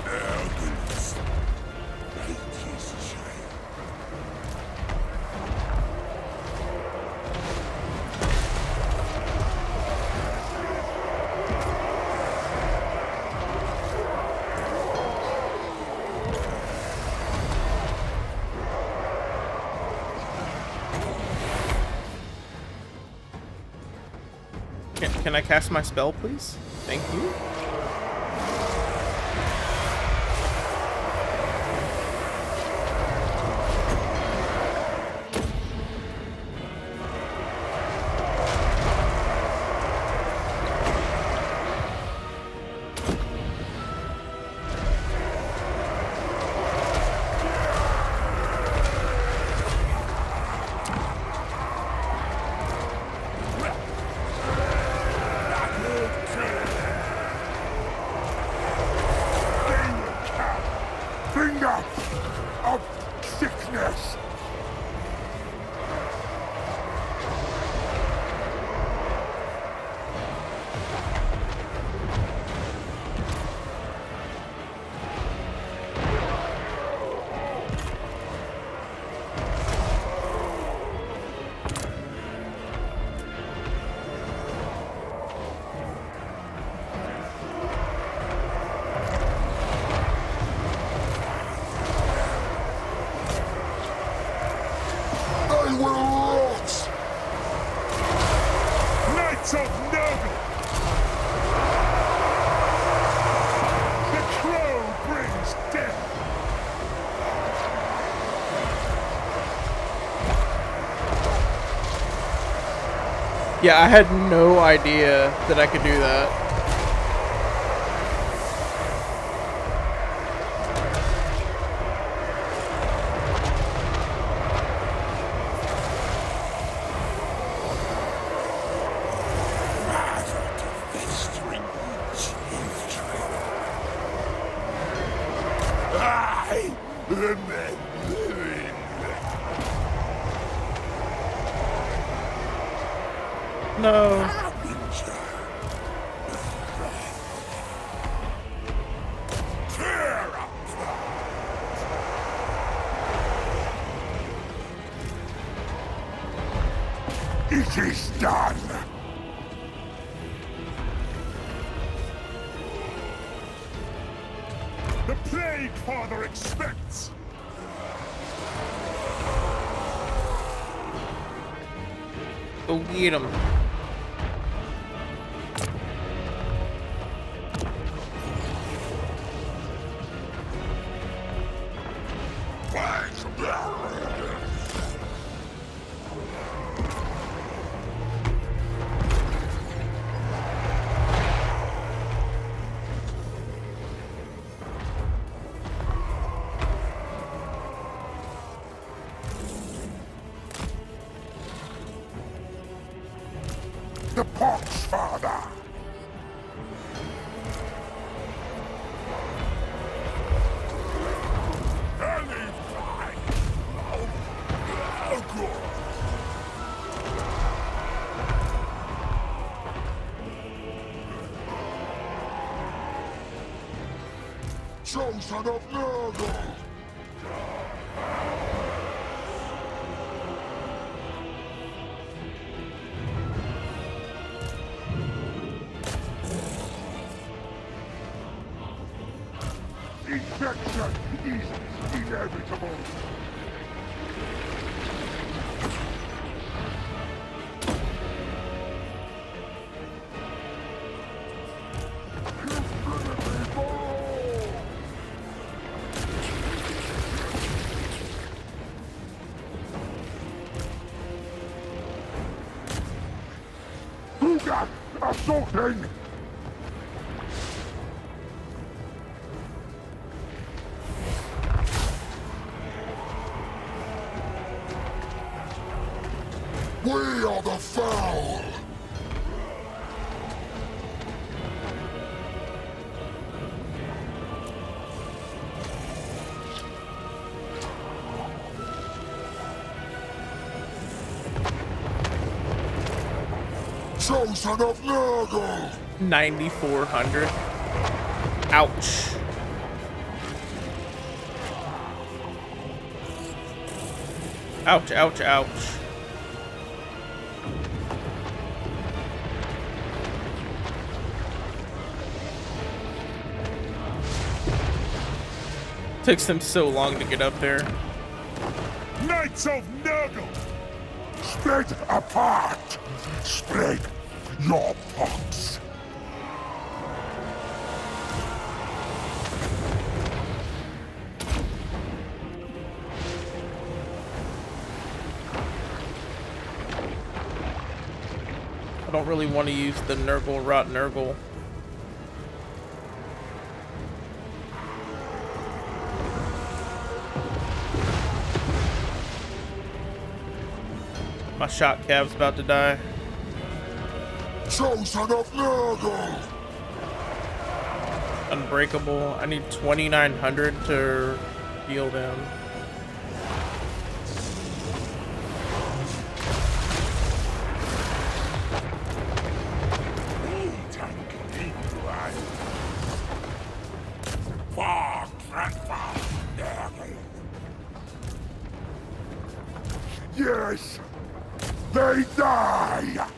Arrogance. Hate his shame. Can I cast my spell, please? Thank you. Finger of sickness. They will rot! Knights of Nurgle. The crow brings death. Yeah, I had no idea that I could do that. I, the men living. No. Harbinger. Tear apart. It is done. The Plague Father expects. Go get him. Black Baron. The Pox Father. Any fight. Nurgle. Chosen of Nurgle. Infection is inevitable. Ruga assaulting! We are the foul! Chosen of Nurgle! 9,400. Ouch. Ouch, ouch, ouch. Takes them so long to get up there. Knights of Nurgle! Split apart! Split your pox! I don't really want to use the Nurgle Rot Nurgle. My shot cav's about to die. Chosen of Nurgle! Unbreakable. I need 2,900 to heal them. Yes! They die!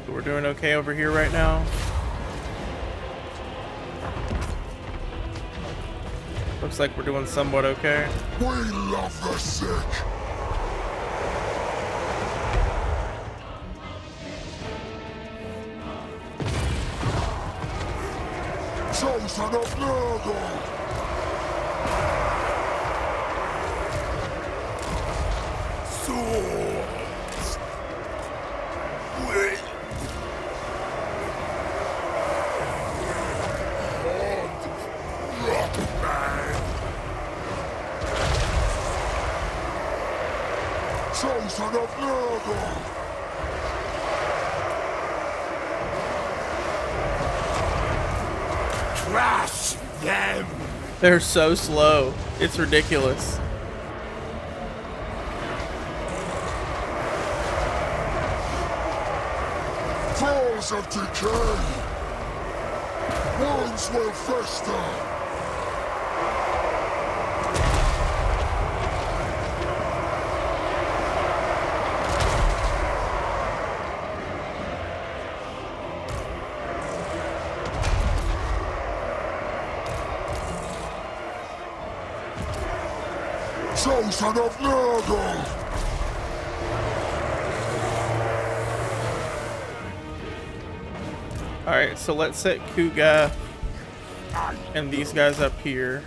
We're doing okay over here right now. Looks like we're doing somewhat okay. We love the sick! Chosen of Nurgle! Swords! Wait! Chosen of Nurgle! Crush them! They're so slow. It's ridiculous. Falls of decay! Wounds will fester! Chosen of Nurgle! Alright, so let's set Kuga and these guys up here.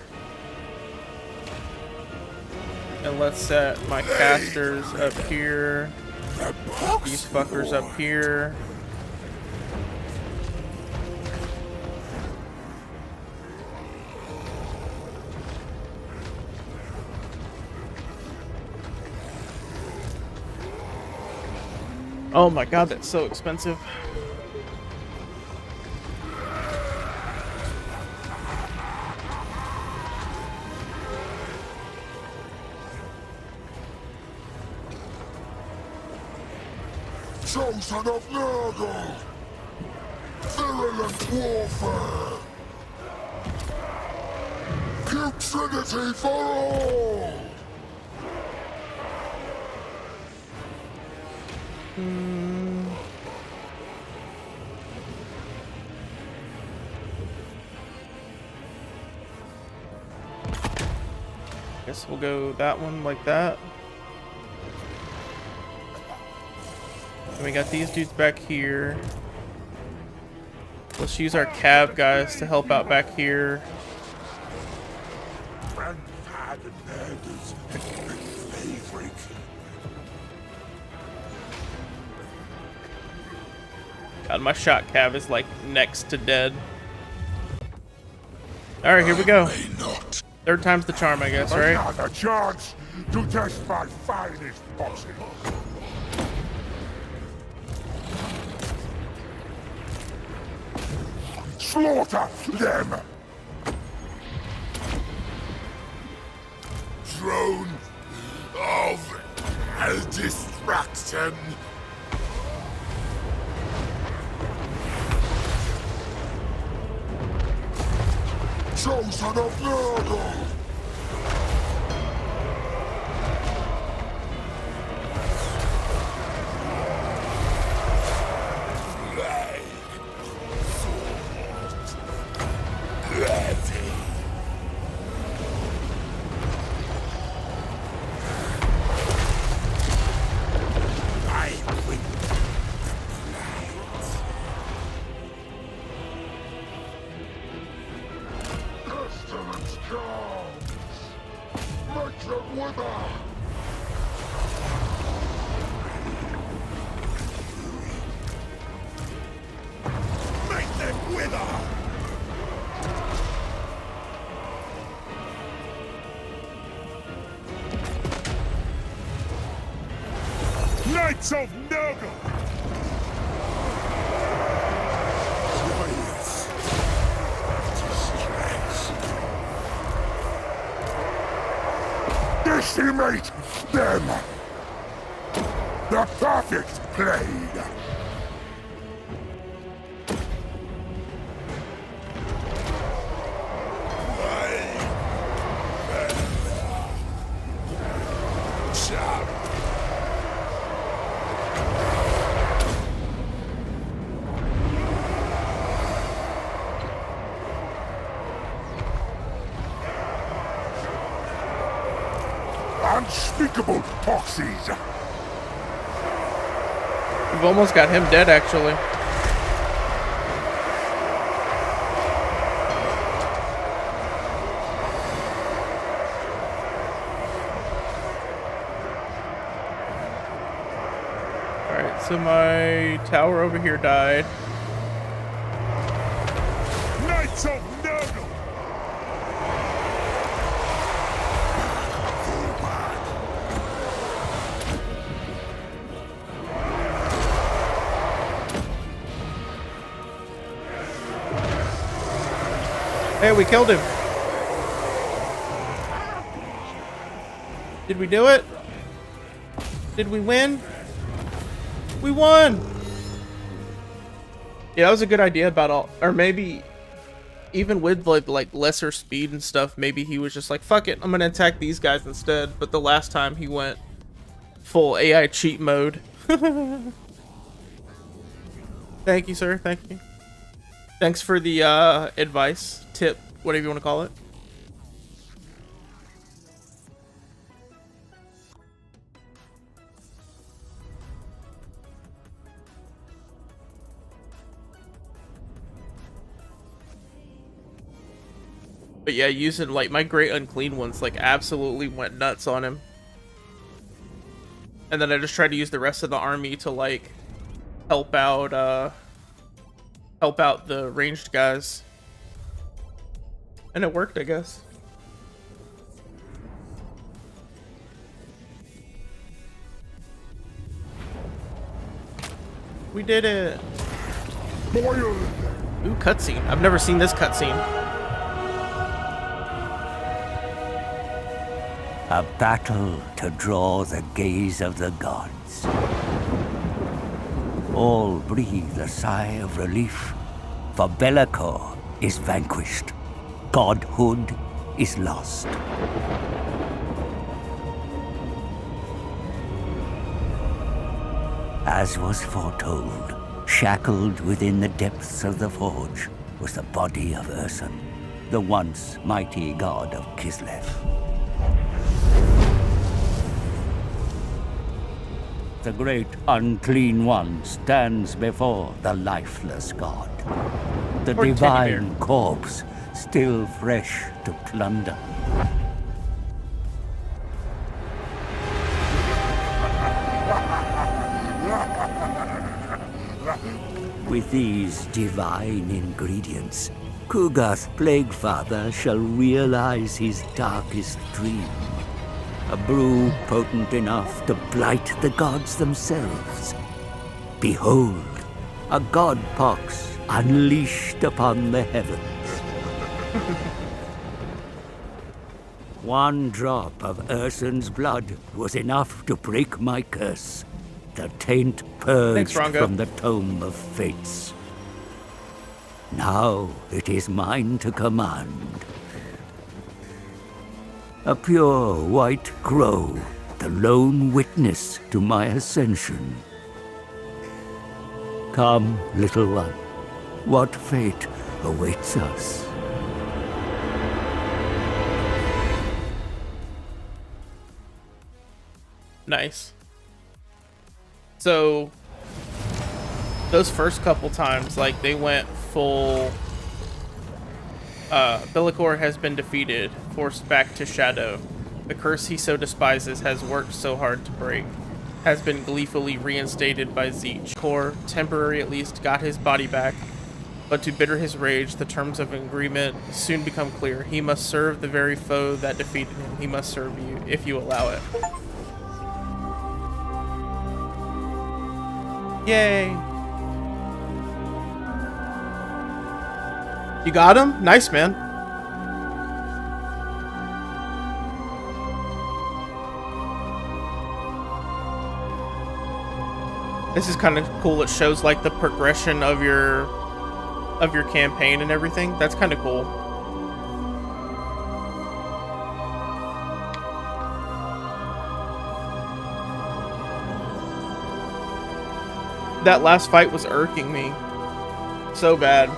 And let's set my casters up here. These fuckers up here. Oh my god, that's so expensive. Chosen of Nurgle! Virulent warfare! Putridity for all! Guess we'll go that one like that. And we got these dudes back here. Let's use our cav guys to help out back here. God, my shot cav is like next to dead. All right, here we go. May not. Third time's the charm, I guess, right? Another chance to test my finest posse. Slaughter them! Throne of distraction. Chosen of Nurgle. Pestilence comes! Make them wither! Make them wither! Knights of Nurgle! Decimate them! The perfect plague! Unspeakable proxies! We've almost got him dead, actually. Alright, so my tower over here died. Knights of Nurgle! Hey, we killed him. Did we do it? Did we win? We won! Yeah, that was a good idea about all, or maybe even with like lesser speed and stuff, maybe he was just like, fuck it, I'm gonna attack these guys instead. But the last time he went full AI cheat mode. Thank you, sir. Thank you. Thanks for the advice, tip, whatever you want to call it. But yeah, using like my great unclean ones like absolutely went nuts on him. And then I just tried to use the rest of the army to like help out the ranged guys. And it worked, I guess. We did it. Ooh, cutscene. I've never seen this cutscene. A battle to draw the gaze of the gods. All breathe a sigh of relief, for Be'lakor is vanquished. Godhood is lost. As was foretold, shackled within the depths of the forge was the body of Ursun, the once mighty god of Kislev. The great unclean one stands before the lifeless god. The Poor teddy bear. divine corpse still fresh to plunder. With these divine ingredients, Kugath Plaguefather shall realize his darkest dream. A brew potent enough to blight the gods themselves. Behold, a god pox unleashed upon the heavens. One drop of Ursun's blood was enough to break my curse. The taint purged Rongo. from the tome of fates. Now it is mine to command. A pure white crow, the lone witness to my ascension. Come, little one, what fate awaits us? Nice. So those first couple times, like, they went full Bellicor has been defeated, forced back to shadow. The curse he so despises has worked so hard to break, has been gleefully reinstated by Zeech. Kor, temporary at least, got his body back, but to bitter his rage, the terms of agreement soon become clear. He must serve the very foe that defeated him. He must serve you, if you allow it. Yay! You got him? Nice, man. This is kind of cool. It shows like the progression of your campaign and everything. That's kind of cool. That last fight was irking me so bad.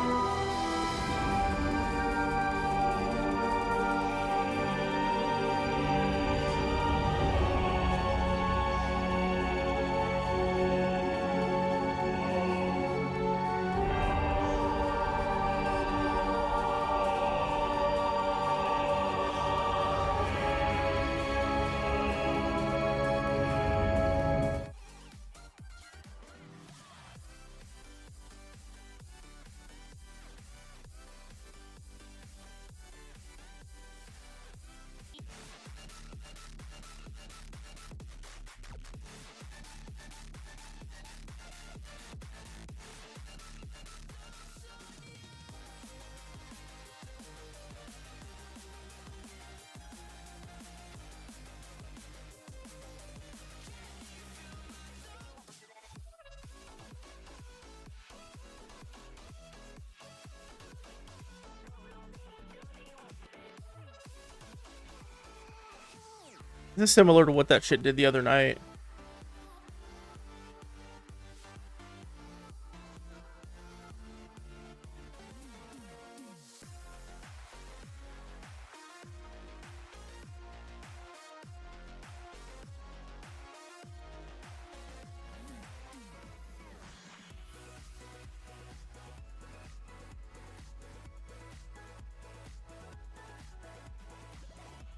This is similar to what that shit did the other night.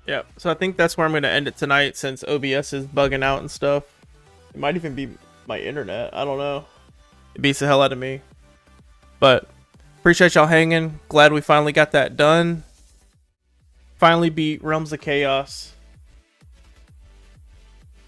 Yeah, so I think that's where I'm going to end it tonight since OBS is bugging out and stuff. It might even be my internet. I don't know. It beats the hell out of me. But appreciate y'all hanging. Glad we finally got that done. Finally beat Realms of Chaos.